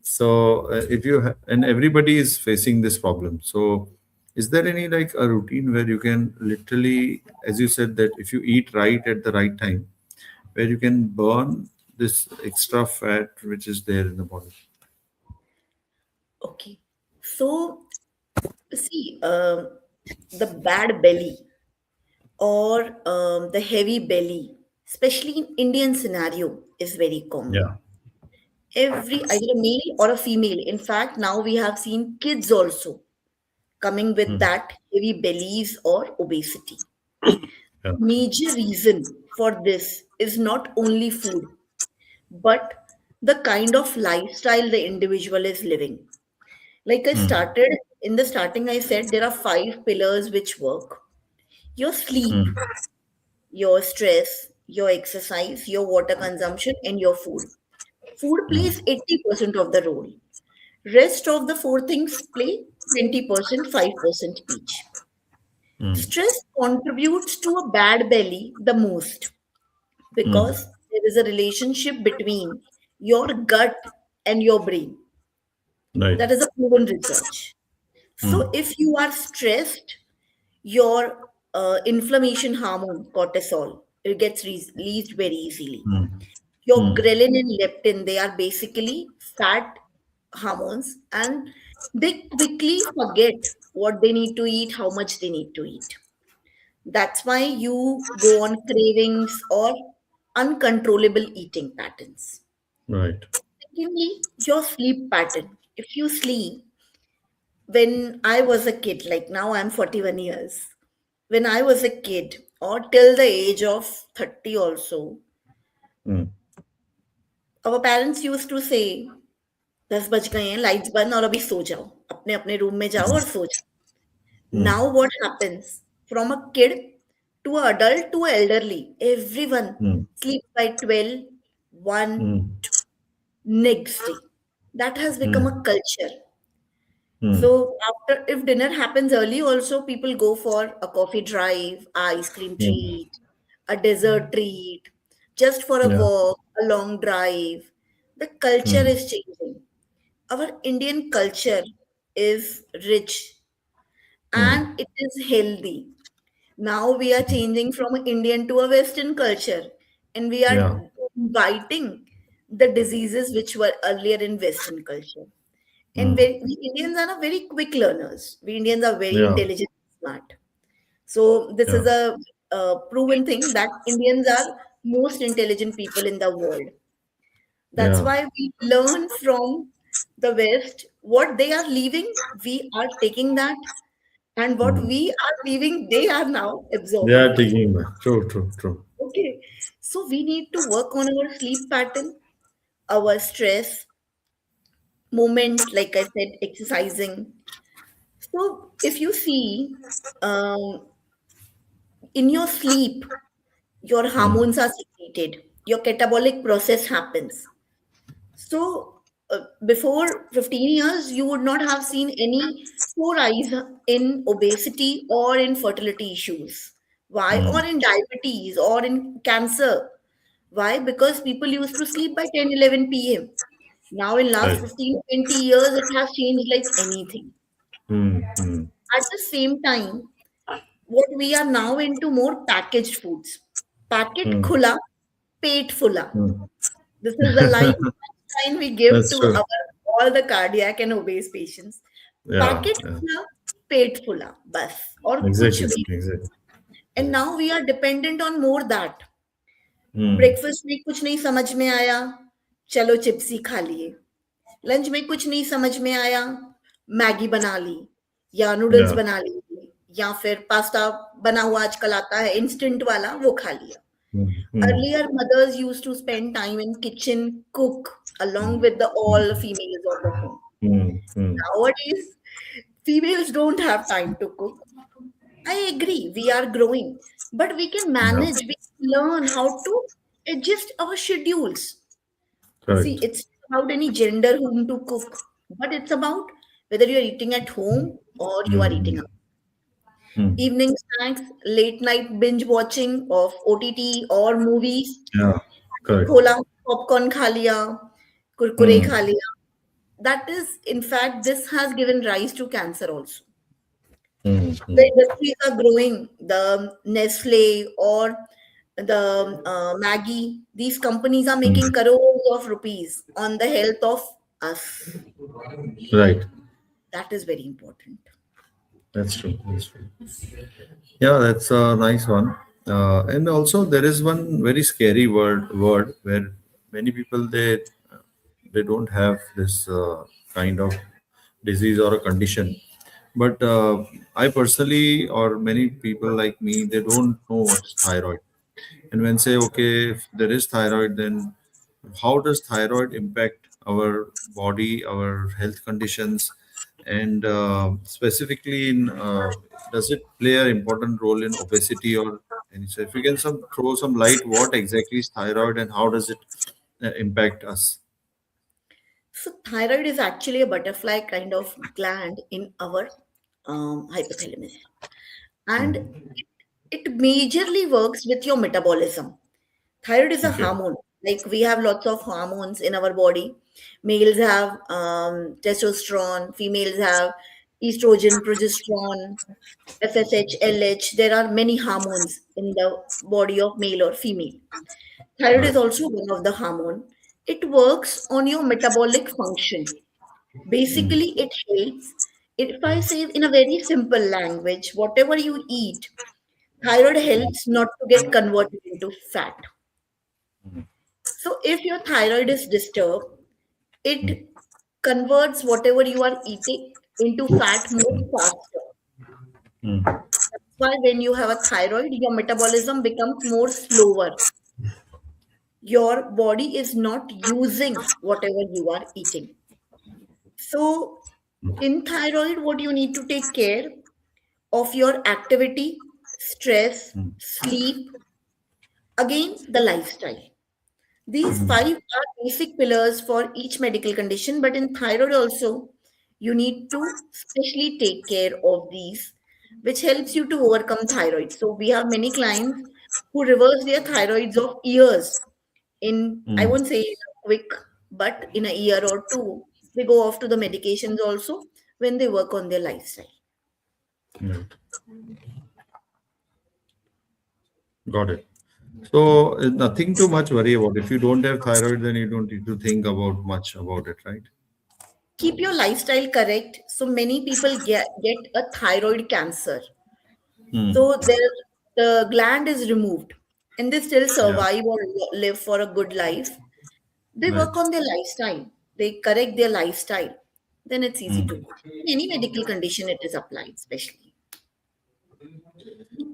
So, if you and everybody is facing this problem. So, is there any like a routine where you can literally, as you said, that if you eat right at the right time, where you can burn this extra fat which is there in the body? Okay. So, see, the bad belly or the heavy belly, especially in Indian scenario, is very common. Yeah. Either a male or a female. In fact, now we have seen kids also coming with Mm. that heavy bellies or obesity. Yeah. Major reason for this is not only food, but the kind of lifestyle the individual is living. Like I Mm. started in the starting, I said there are five pillars which work: your sleep, Mm. your stress, your exercise, your water consumption, and your food. Food plays Mm. 80% of the role. Rest of the four things play 20%, 5% each. Mm. Stress contributes to a bad belly the most Mm. because there is a relationship between your gut and your brain. Right. That is a proven research. Mm. So if you are stressed, your inflammation hormone cortisol, it gets released very easily. Mm. Your Mm. ghrelin and leptin, they are basically fat hormones, and they quickly forget what they need to eat, how much they need to eat. That's why you go on cravings or uncontrollable eating patterns. Right. Secondly, your sleep pattern. If you sleep, when I was a kid, like now I'm 41 years, when I was a kid or till the age of 30 also, Mm. our parents used to say 10 बज गए हैं, lights बंद और अभी सो जाओ, अपने अपने room में जाओ और सो जाओ. Mm. Now what happens? From a kid to a adult to a elderly, everyone Mm. sleeps by 12, 1, Mm. 2, next day. That has become a Mm. culture. Mm. So after, if dinner happens early, also people go for a coffee drive, ice cream Mm. treat, a dessert treat, just for a Yeah. walk, a long drive. The culture Mm. is changing. Our Indian culture is rich Hmm. and it is healthy. Now we are changing from an Indian to a Western culture, and we are Yeah. inviting the diseases which were earlier in Western culture. And Hmm. we Indians are very quick learners. We Indians are very Yeah. intelligent, smart. So this Yeah. is a proven thing that Indians are most intelligent people in the world. That's Yeah. why we learn from the West what they are leaving. We are taking that, and what Hmm. we are leaving, they are now They absorbing are that. taking back. True. True. True. Okay, so we need to work on our sleep pattern, our stress, movement, like I said, exercising. So if you see, um, in your sleep, your Hmm. hormones are secreted, your catabolic process happens. So, before 15 years, you would not have seen any rise in obesity or in fertility issues. Why? Hmm. Or in diabetes or in cancer. Why? Because people used to sleep by 10, 11 p.m. Now, in last Right. 15, 20 years, it has changed like anything. Hmm. Hmm. At the same time, what we are now into more packaged foods. Packet Hmm. khula, pet fulla. Hmm. This is the line we give That's to true. our all the cardiac and obese patients. Yeah. Packet Yeah. खुला, पेट फुला, बस और कुछ Exactly. भी. Exactly. And now we are dependent on more that. Hmm. Breakfast में कुछ नहीं समझ में आया, चलो चिप्स ही खा लिए. लंच में कुछ नहीं समझ में आया, मैगी बना ली या नूडल्स Yeah. बना ली या फिर पास्ता बना हुआ आजकल आता है इंस्टेंट वाला वो खा लिया. Hmm. Hmm. Earlier, mothers used to spend time in kitchen, cook along with the Hmm. all females of the home. Hmm. Hmm. Nowadays, females don't have time to cook. I agree, we are growing, but we can Yeah. manage, we can learn how to adjust our schedules. See, Correct. it's not about any gender whom to cook, but it's about whether you're eating at home or you are eating Hmm. out. Hmm. Evening snacks, late night binge watching of OTT or movies, Yeah. Correct. खोला, popcorn खा लिया, Kurkure Hmm. खा लिया. That is, in fact, this has given rise to cancer also. Hmm. The Hmm. industries are growing, the Nestle or the Maggie, these companies are Hmm. making crores of rupees on the health of us. Right. That is very important. That's true. That's true. Yeah, that's a nice one. And also, there is one very scary word where many people they don't have this kind of disease or a condition. But I personally, or many people like me, they don't know what's thyroid. And when say, okay, if there is thyroid, then how does thyroid impact our body, our health conditions, and specifically in does it play an important role in obesity or any? So if you can throw some light, what exactly is thyroid and how does it impact us? So, thyroid is actually a butterfly kind of gland in our hypothalamus, and it majorly works with your metabolism. Thyroid is a Okay. hormone. Like we have lots of hormones in our body. Males have testosterone, females have estrogen, progesterone, FSH, LH. There are many hormones in the body of male or female. Thyroid is Right. also one of the hormone. It works on your metabolic function. Basically, it helps. If I say in a very simple language, whatever you eat, thyroid helps not to get converted into fat. So if your thyroid is disturbed, it converts whatever you are eating into fat more faster. Mm. That's why when you have a thyroid, your metabolism becomes more slower. Your body is not using whatever you are eating. So in thyroid, what you need to take care of your activity, stress, sleep, again the lifestyle. These five are basic pillars for each medical condition, but in thyroid also, you need to specially take care of these, which helps you to overcome thyroid. So we have many clients who reverse their thyroids of years in, I Mm. won't say in a quick, but in a year or two, they go off to the medications also, when they work on their lifestyle. Right. Got it. So nothing too much worry about. If you don't have thyroid, then you don't need to think about much about it, right? Keep your lifestyle correct. So many people get a thyroid cancer. Hmm. So the gland is removed and they still Yeah. survive or live for a good life. They work Right. on their lifestyle. They correct their lifestyle. Then it's easy to Hmm. go. In any medical condition, it is applied, especially.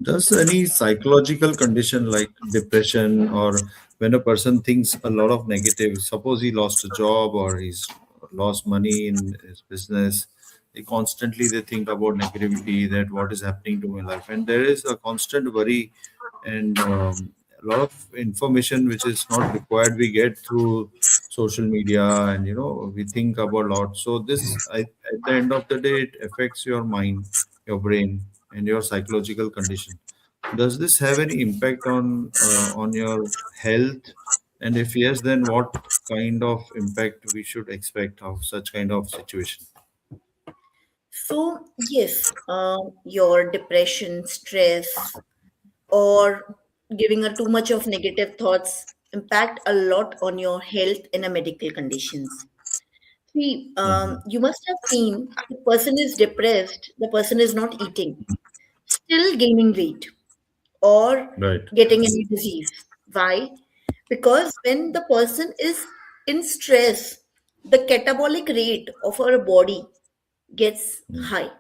Does any psychological condition like depression, or when a person thinks a lot of negative, suppose he lost a job or he's lost money in his business, they think about negativity, that what is happening to my life, and there is a constant worry and a lot of information which is not required we get through social media, and we think about a lot. So at the end of the day, it affects your mind, your brain, and your psychological condition. Does this have any impact on your health? And if yes, then what kind of impact we should expect of such kind of situation? So, yes, your depression, stress, or giving a too much of negative thoughts impact a lot on your health in a medical conditions. See, Hmm. you must have seen the person is depressed, the person is not eating, still gaining weight or Right. getting any disease. Why? Because when the person is in stress, the catabolic rate of our body gets Hmm. high.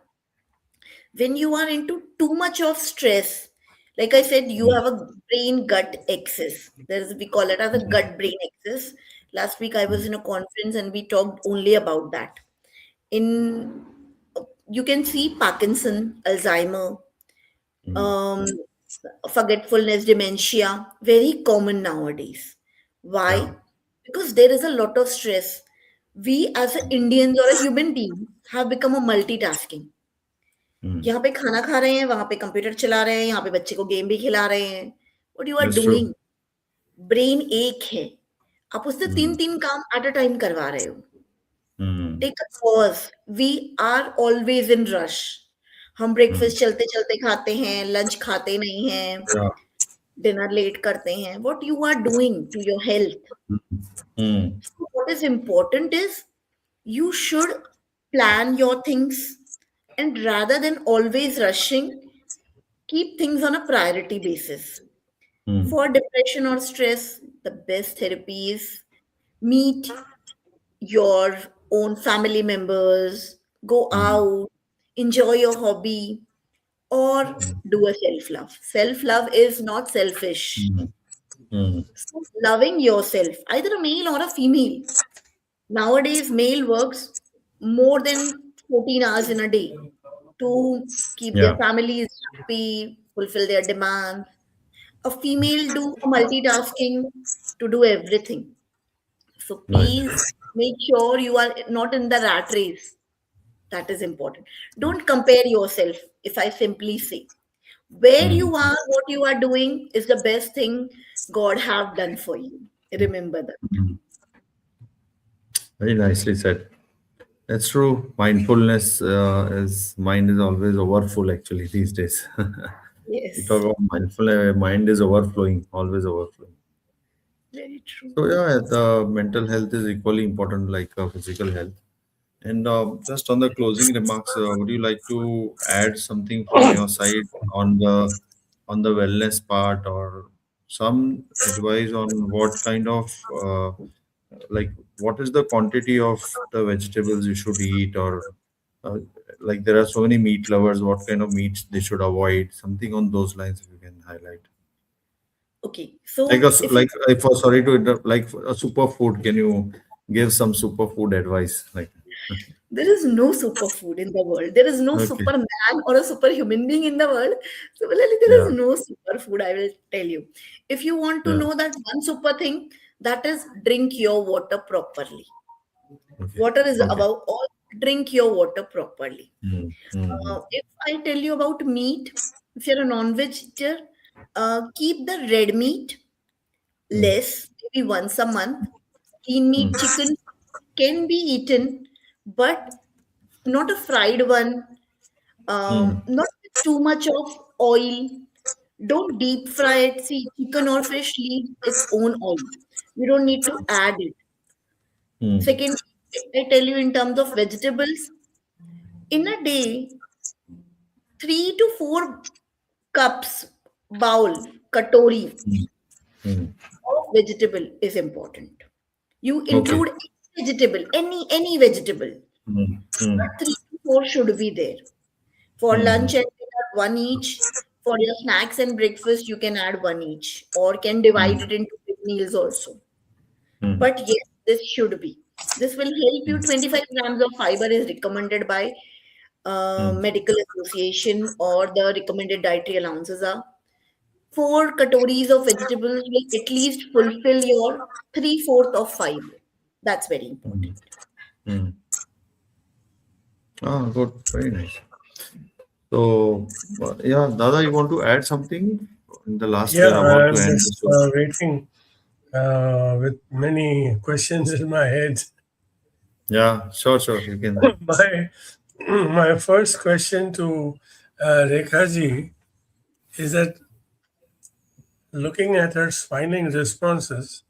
When you are into too much of stress, like I said, you Hmm. have a brain gut axis. There's, we call it as a gut brain axis. Last week I was in a conference and we talked only about that. In You can see Parkinson, Alzheimer, Hmm. um, forgetfulness, dementia, very common nowadays. Why? Yeah. Because there is a lot of stress. We as a Indians or a human being have become a multitasking. Hmm. यहाँ पे खाना खा रहे हैं, वहाँ पे computer चला रहे हैं, यहाँ पे बच्चे को गेम भी खिला रहे हैं। What you are That's true. Doing? Brain एक है, आप उससे Hmm. 3-3 काम एट अ टाइम करवा रहे हो। Hmm. Take a pause, we are always in rush. हम Hmm. ब्रेकफास्ट चलते-चलते खाते हैं, लंच खाते नहीं हैं, Yeah. डिनर लेट करते हैं। What you are doing to your health? Hmm. So what is important is you should plan your things, and rather than always rushing, keep things on a priority basis. Hmm. For depression or stress, the best therapy is meet your own family members, go Hmm. out, enjoy your hobby, or do a self love. Self love is not selfish. Hmm. Hmm. So, loving yourself, either a male or a female. Nowadays, male works more than 14 hours in a day to keep their Yeah. families happy, fulfill their demands. A female do a multitasking to do everything. So Right. please make sure you are not in the rat race. That is important. Don't compare yourself. If I simply say, where Hmm. you are, what you are doing is the best thing God have done for you. Remember that. Hmm. Very nicely said. That's true. Mindfulness is mind is always overfull actually these days. We talk Yes, about mindful, mind is overflowing, always overflowing. very true. So yeah, the mental health is equally important like physical health. And just on the closing remarks, would you like to add something from your side on the wellness part, or some advice on what kind of like what is the quantity of the vegetables you should eat, or uh, like there are so many meat lovers, what kind of meats they should avoid, something on those lines if you can highlight. Okay, Like so if you if sorry to interrupt, like a superfood, can you give some superfood advice? Like there is no superfood in the world. There is no okay, superman or a superhuman being in the world. Similarly, there is yeah, no superfood, I will tell you. If you want to yeah, know that one super thing, that is drink your water properly. okay, Water is okay. above all, drink your water properly. Mm, mm, If I tell you about meat, if you're a non-veg eater, keep the red meat mm, less, maybe once a month. Lean mm, meat, chicken can be eaten, but not a fried one, Mm. not with too much of oil. Don't deep fry it. See, chicken or fish leaves its own oil. You don't need to add it. Mm. Second, I tell you in terms of vegetables, in a day, 3 to 4 cups bowl, katori Mm. of vegetable is important. You Okay. include any vegetable, any vegetable, Mm. but Mm. 3 to 4 should be there. For Mm. lunch and dinner, one each. For your snacks and breakfast, you can add one each, or can divide Mm. it into big meals also. Mm. But yes, this should be. This will help you. 25 grams of fiber is recommended by Mm. medical association, or the recommended dietary allowances are 4 katoris of vegetables will at least fulfill your three-fourth of fiber. That's very Mm. important. Mm. Ah, good. Very nice. So, yeah, Dada, you want to add something? In the last, we Yeah, are about to I'm end the just show. waiting with many questions in my head. Yeah, sure, sure. You can. My my first question to Rekha ji is that looking at her smiling responses,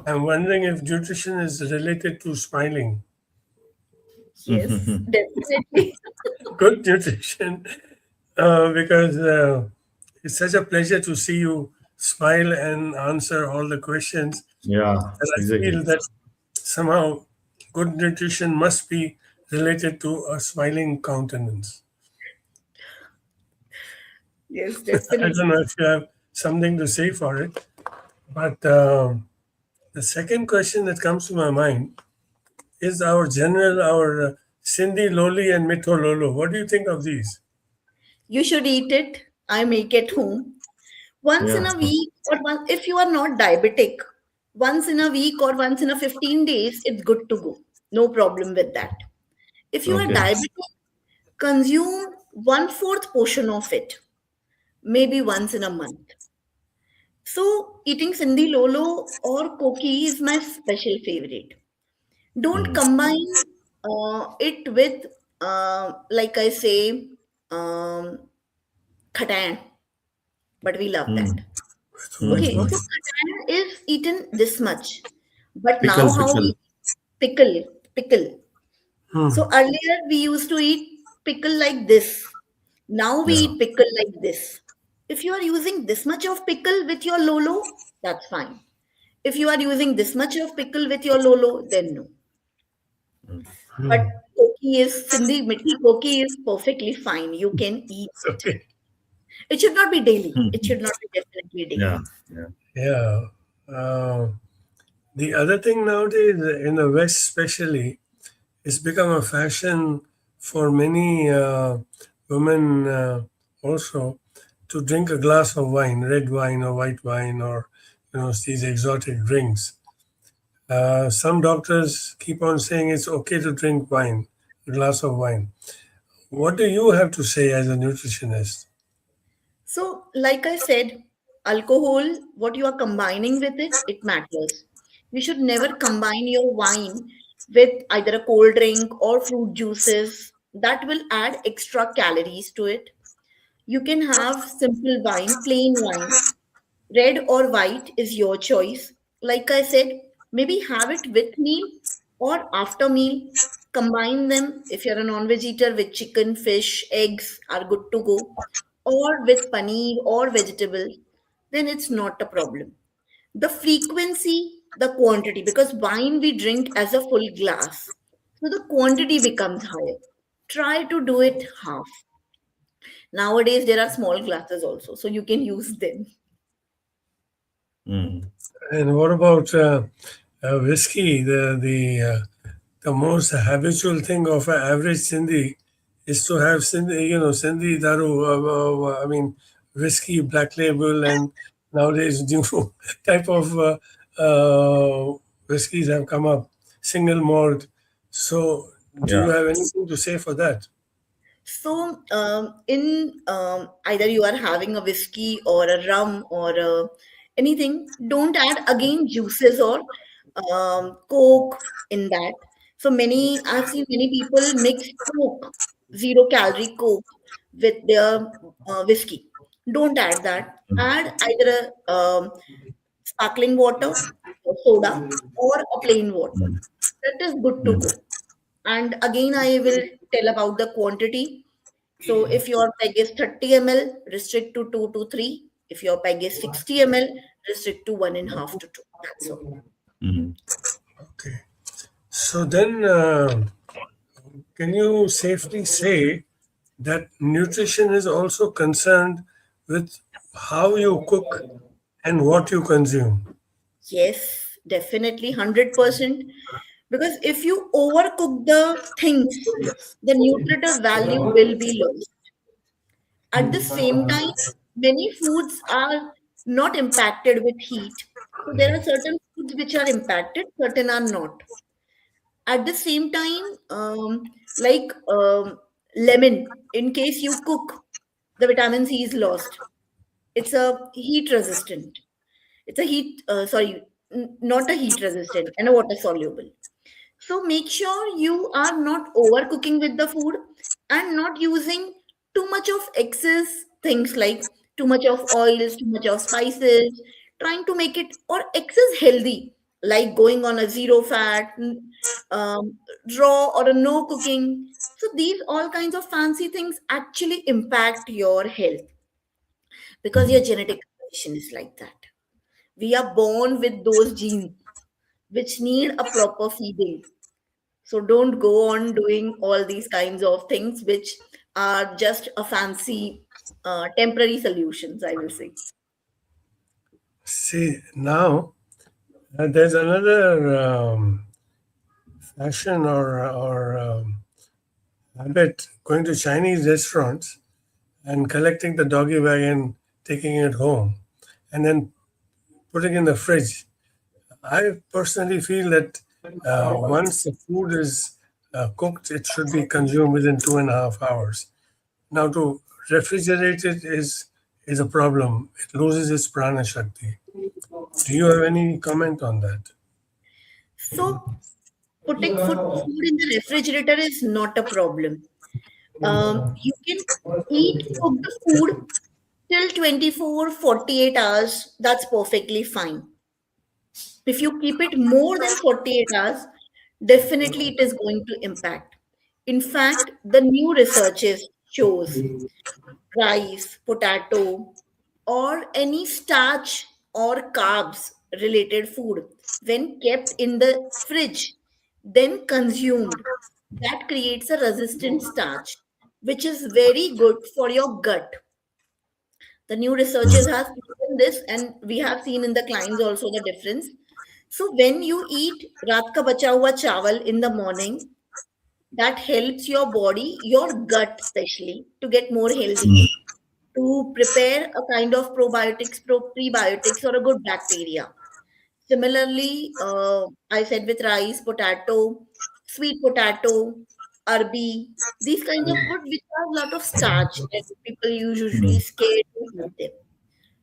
I'm wondering if nutrition is related to smiling. Yes, definitely. Good nutrition, because it's such a pleasure to see you smile and answer all the questions. Yeah, And I exactly. feel that somehow good nutrition must be related to a smiling countenance. Yes, I don't know definitely. if you have something to say for it, but the second question that comes to my mind is our Sindhi Loli and Mitho Lolo. What do you think of these? You should eat it. I make at home. Once in Yeah. a week, or one, if you are not diabetic, once in a week or once in a 15 days, it's good to go. No problem with that. If you are Okay. diabetic, consume one-fourth portion of it, maybe once in a month. So, eating Sindhi Lolo or Koki is my special favorite. Don't Mm. combine it with, like I say, khatan, but we love that. Mm. Mm. Okay, Mm. so khatan is eaten this much, but Pickle, now how pickle. we pickle, pickle. Hmm. So earlier we used to eat pickle like this. Now we Yeah. eat pickle like this. If you are using this much of pickle with your lolo, that's fine. If you are using this much of pickle with your lolo, then no. But Hmm. koki is Sindhi mitti koki is perfectly fine. You can eat It's it. okay. It should not be daily. It Mm. should not be definitely Yeah. daily. Yeah. Yeah. The other thing nowadays, in the West especially, it's become a fashion for many women also to drink a glass of wine, red wine or white wine, or these exotic drinks. Some doctors keep on saying it's okay to drink wine, a glass of wine. What do you have to say as a nutritionist? So, like I said, alcohol, what you are combining with it, it matters. You should never combine your wine with either a cold drink or fruit juices. That will add extra calories to it. You can have simple wine, plain wine. Red or white is your choice. Like I said, maybe have it with meal or after meal. Combine them. If you're a non-veg eater, with chicken, fish, eggs are good to go. Or with paneer or vegetables, then it's not a problem. The frequency, the quantity, because wine we drink as a full glass. So the quantity becomes higher. Try to do it half. Nowadays, there are small glasses also, so you can use them. Mm. And what about whiskey? The most habitual thing of an average Sindhi is to have Sindhi daru. I mean, whiskey, black label, and nowadays new type of whiskeys have come up, single malt. So, do you Yeah. have anything to say for that? So, in either you are having a whiskey or a rum or anything, don't add again juices or coke in that. So I've seen many people mix Coke, 0 calorie Coke, with their whiskey. Don't add that. Add either a sparkling water, or soda, or a plain water. That is good to go. And again, I will tell about the quantity. So if your peg is 30 ml, restrict to 2 to 3. If your peg is 60 ml, restrict to 1.5 to 2. That's all. Mm. Okay. So then, can you safely say that nutrition is also concerned with how you cook and what you consume? Yes, definitely 100%. Because if you overcook the things, the nutritive value will be lost. At the same time, many foods are not impacted with heat. So there are certain foods which are impacted, certain are not. At the same time, like lemon, in case you cook, the vitamin C is lost. It's a heat resistant. It's a not a heat resistant and a water soluble. So make sure you are not overcooking with the food and not using too much of excess things like too much of oils, too much of spices, trying to make it or excess healthy, like going on a zero fat, raw or a no cooking. So these all kinds of fancy things actually impact your health because your genetic condition is like that. We are born with those genes which need a proper feeding. So don't go on doing all these kinds of things which are just a fancy temporary solutions, I will say. See, now there's another fashion or habit going to Chinese restaurants and collecting the doggy bag and taking it home and then putting in the fridge. I personally feel that once the food is cooked, it should be consumed within 2.5 hours. Now, to refrigerate it is a problem. It loses its prana shakti. Do you have any comment on that? So putting food in the refrigerator is not a problem. You can eat cooked food till 24, 48 hours. That's perfectly fine. If you keep it more than 48 hours, definitely it is going to impact. In fact, the new researches shows rice, potato, or any starch or carbs related food, when kept in the fridge, then consumed, that creates a resistant starch, which is very good for your gut. The new researchers have proven this, and we have seen in the clients also the difference. So when you eat raat ka bacha hua chawal in the morning, that helps your body, your gut especially, to get more healthy, to prepare a kind of prebiotics or a good bacteria. Similarly, I said with rice, potato, sweet potato, arbi, these kinds of food which have a lot of starch and people usually scared to eat them.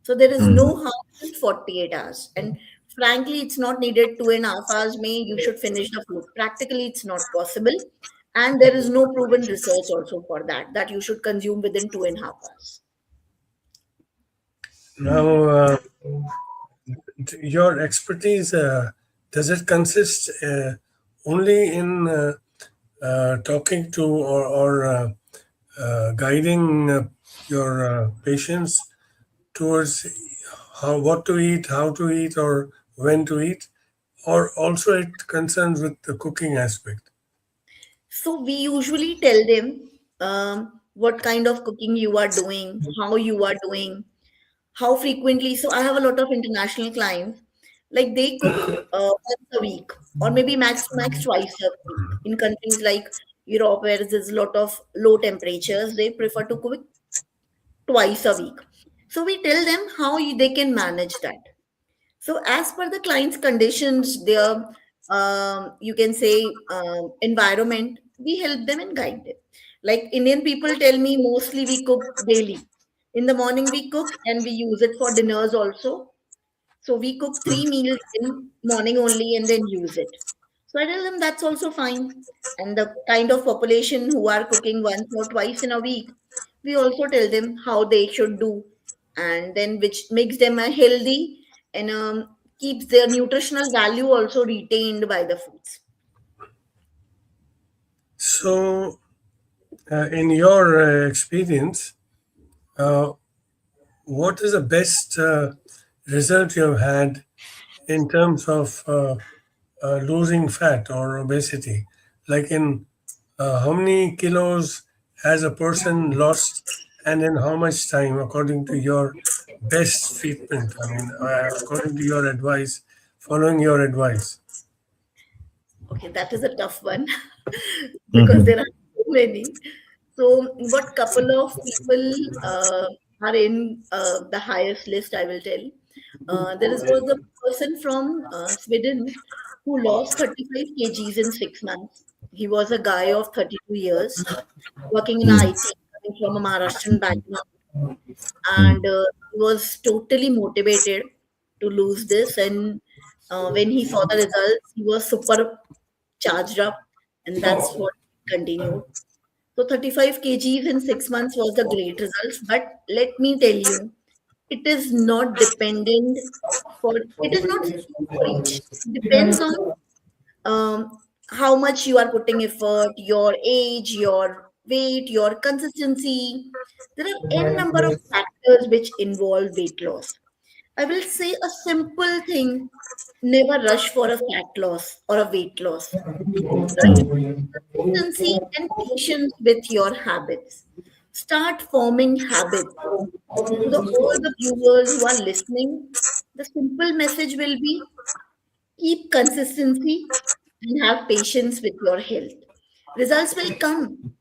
So there is no harm in 48 hours. And frankly, it's not needed 2.5 hours. May you should finish the food. Practically, it's not possible. And there is no proven research also for that, that you should consume within 2.5 hours. Now, your expertise, does it consist only in talking to or guiding your patients towards what to eat, how to eat, or when to eat, or also it concerns with the cooking aspect? So we usually tell them what kind of cooking you are doing, how you are doing, how frequently. So I have a lot of international clients, like they cook once a week or maybe max to max twice a week. In countries like Europe, where there's a lot of low temperatures, they prefer to cook twice a week. So we tell them how they can manage that. So, as per the client's conditions, their you can say environment, we help them and guide them. Like Indian people tell me, mostly we cook daily. In the morning we cook and we use it for dinners also. So we cook 3 meals in morning only and then use it. So I tell them that's also fine. And the kind of population who are cooking once or twice in a week, we also tell them how they should do, and then which makes them a healthy and keeps their nutritional value also retained by the foods. So, in your experience, uh, what is the best result you have had in terms of losing fat or obesity? Like in how many kilos has a person lost, and in how much time, according to your best treatment? I mean, according to your advice, following your advice. Okay, that is a tough one because Mhm. there are so many. So, what couple of people are in the highest list, I will tell. Was a person from Sweden who lost 35 kgs in 6 months. He was a guy of 32 years working in IT, coming from a Maharashtrian background, and he was totally motivated to lose this. And when he saw the results, he was super charged up, and that's what continued. So 35 kgs in 6 months was the great results. But let me tell you, it is not dependent for it is not same for each. It depends on how much you are putting effort, your age, your weight, your consistency. There are n number of factors which involve weight loss. I will say a simple thing: never rush for a fat loss or a weight loss. Right? Consistency and patience with your habits. Start forming habits. To all the viewers who are listening, the simple message will be: keep consistency and have patience with your health. Results will come.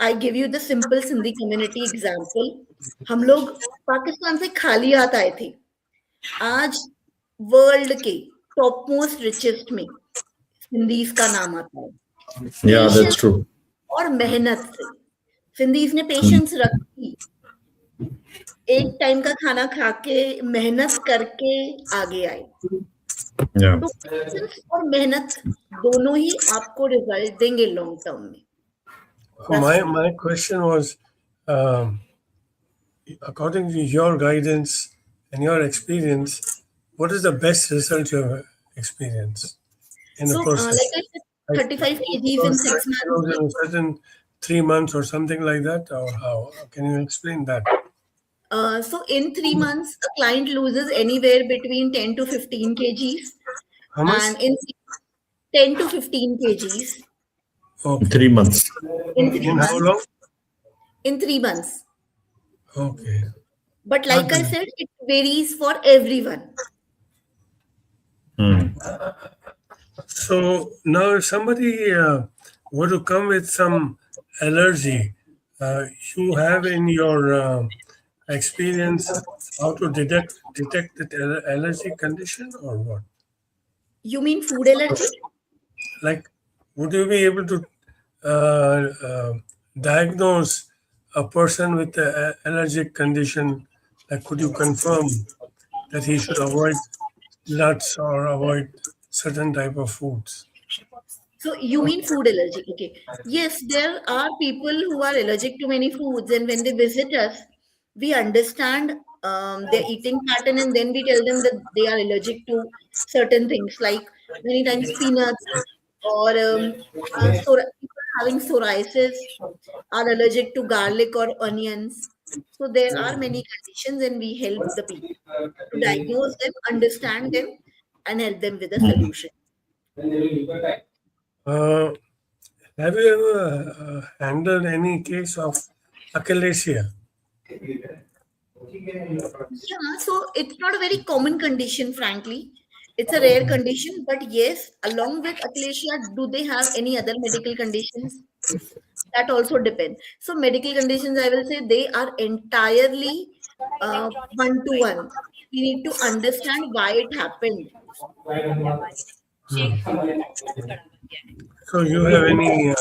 I give you the simple Sindhi community example. हम लोग पाकिस्तान से खाली हाथ आए थे. आज world के top most richest में सिंधीज का नाम आता है. Yeah, that's patience true. और मेहनत से सिंधीज ने पेशेंस रखी, एक टाइम का खाना खा के मेहनत करके आगे आए. Yeah. तो पेशेंस और मेहनत दोनों ही आपको रिजल्ट देंगे लॉन्ग टर्म में. That's My for me. my question was, um, according to your guidance and your experience, what is the best result you have experienced in the So, like process? I said, Like 35 kgs in lost 6 months. kilos in a certain 3 months or something like that, or how? Can you explain that? So, in 3 months, a client loses anywhere between 10 to 15 kgs, How much? and in 10 to 15 kgs Okay. 3 months. in three In how months. long? In 3 months. Okay. But Not like I bad. said, it varies for everyone. Hmm. So now, if somebody were to come with some allergy, you have in your experience how to detect that allergy condition or what? You mean food allergy? Like, would you be able to diagnose a person with an allergic condition? Like, could you confirm that he should avoid nuts or avoid certain type of foods? So you mean food allergy? Okay. Yes, there are people who are allergic to many foods, and when they visit us, we understand their eating pattern, and then we tell them that they are allergic to certain things, like many times peanuts or people having psoriasis are allergic to garlic or onions. So there are many conditions, and we help the people to diagnose them, understand them, and help them with a solution. Uh, have you ever handled any case of achalasia? Yeah, so it's not a very common condition, frankly. It's a rare condition, but yes, along with achalasia, do they have any other medical conditions? That also depends. So medical conditions, I will say, they are entirely one to one. We need to understand why it happened. So, you have any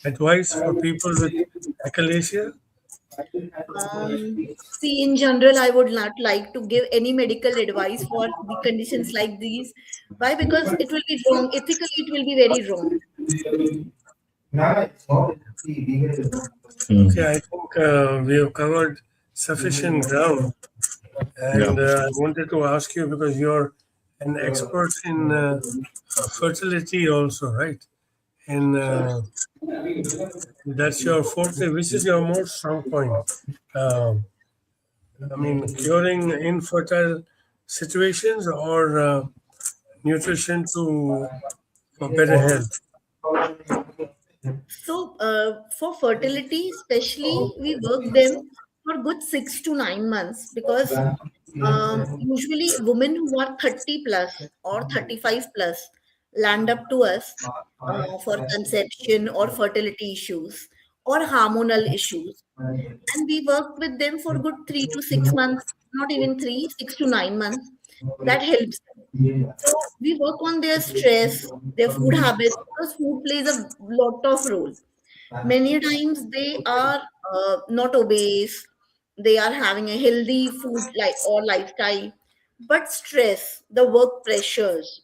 advice for people with achalasia? See, in general, I would not like to give any medical advice for the conditions like these. Why? Because it will be wrong. Ethically, it will be very wrong. Okay, Hmm. I think we have covered sufficient ground, Yeah. and I wanted to ask you because you're an expert in fertility, also, right? And that's your forte. Which is your most strong point? Um I mean, curing infertile situations or nutrition to for better health. So, for fertility, especially, we work them for good 6 to 9 months because usually women who are 30 plus or 35 plus land up to us for conception or fertility issues or hormonal issues. And we work with them for good 3 to 6 months, not even three, 6 to 9 months. That helps them. So we work on their stress, their food habits, because food plays a lot of role. Many times they are not obese, they are having a healthy food like or lifestyle, but stress, the work pressures,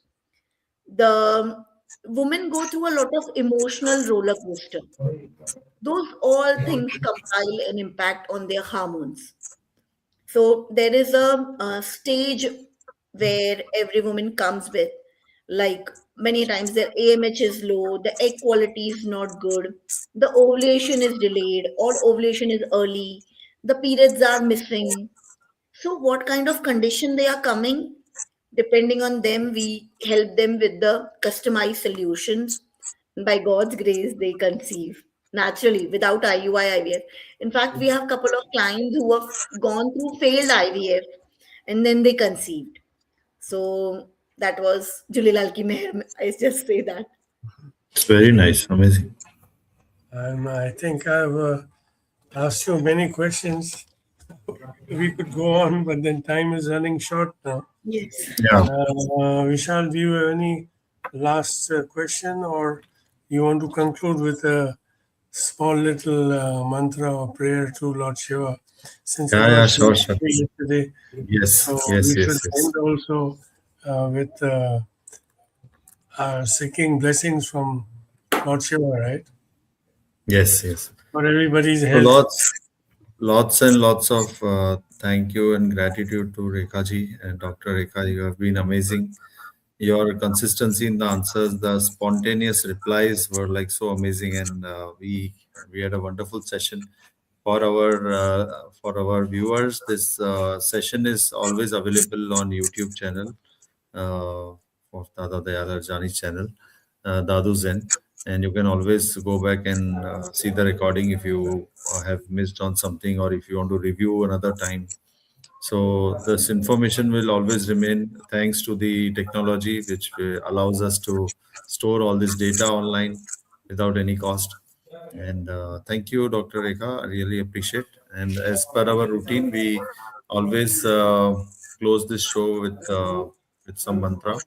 the women go through a lot of emotional roller coaster. Those all things compile an impact on their hormones. So there is a stage where every woman comes with, like many times their AMH is low, the egg quality is not good, the ovulation is delayed or ovulation is early, the periods are missing. So what kind of condition they are coming, depending on them, we help them with the customized solutions. By God's grace, they conceive naturally without IUI, IVF. In fact, we have a couple of clients who have gone through failed IVF and then they conceived. So that was Julilal ki meher. I just say that. It's very nice. Amazing. I think I've asked you many questions. We could go on, but then time is running short now. Yes. Yeah. Vishal, do you have any last question, or you want to conclude with a small little mantra or prayer to Lord Shiva? Since it Yeah, yeah, was sure, Shiva's sure. day yesterday, Yes, so yes, we should yes, yes. end also with seeking blessings from Lord Shiva, right? Yes, yes. For everybody's So health. lots and lots of thank you and gratitude to Rekha ji and Dr. Rekha. You have been amazing. Your consistency in the answers, the spontaneous replies were like so amazing, and we had a wonderful session. For our viewers, this session is always available on YouTube channel for Dada Dayal Arjani's channel, Dadu Zen, and you can always go back and see the recording if you have missed on something or if you want to review another time. So this information will always remain thanks to the technology which allows us to store all this data online without any cost. And thank you, Dr. Rekha. I really appreciate. And as per our routine, we always close this show with some mantra.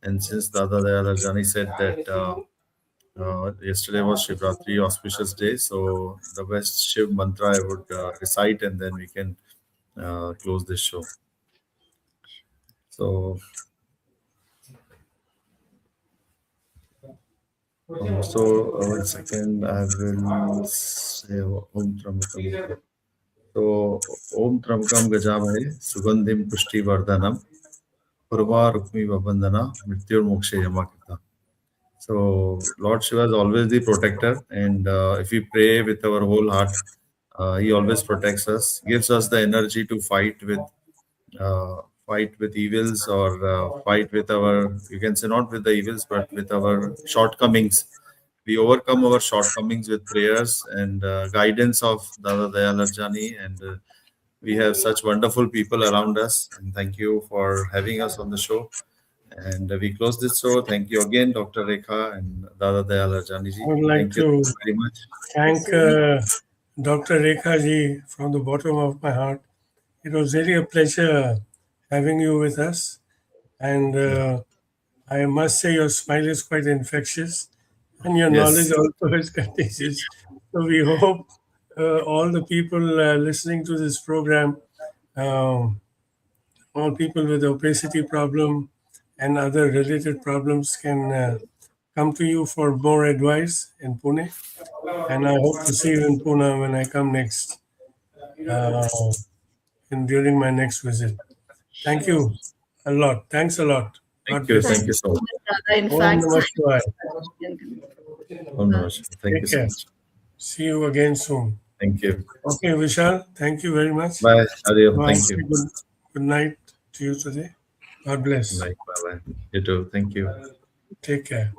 And since Dada Dayal Arjani said that yesterday was Shivratri, auspicious day, so the best Shiv mantra I would recite, and then we can close this show. So, one second, I will say Om Trambakam. So, Om Trambakam Gajamare, Sugandhim Pushti Vardhanam, Purva Rukmi Vabandana, Mrityur Moksha Yamakita. So, Lord Shiva is always the protector, and if we pray with our whole heart, He always protects us, gives us the energy to fight with evils or fight with our, you can say, not with the evils but with our shortcomings. We overcome our shortcomings with prayers and guidance of Dada Dayal Arjani, and we have such wonderful people around us, and thank you for having us on the show. And we close this show. Thank you again, Dr. Rekha and Dada Dayal Arjani I ji. would like Thank you to very much. thank So Dr. Rekha ji from the bottom of my heart. It was really a pleasure having you with us. And Yeah. I must say, your smile is quite infectious, and your knowledge Yes. also is contagious. So we hope all the people listening to this program, um, all people with obesity problem and other related problems can come to you for more advice in Pune. And I hope to see you in Pune when I come next, uh, and during my next visit. Thank you a lot. Thanks a lot. Thank God you. bless Thank you. Thank you you so so much. much, Dada. In Om fact, Namah Shivaya. Oh, no, thank you Take so care. much. See you again soon. Thank you. Okay, Vishal, thank you very much. Bye, Ariel. So I'll Thank say you. good night to you today. God bless. Bye. Bye. Bye. You too. Thank you. Take care.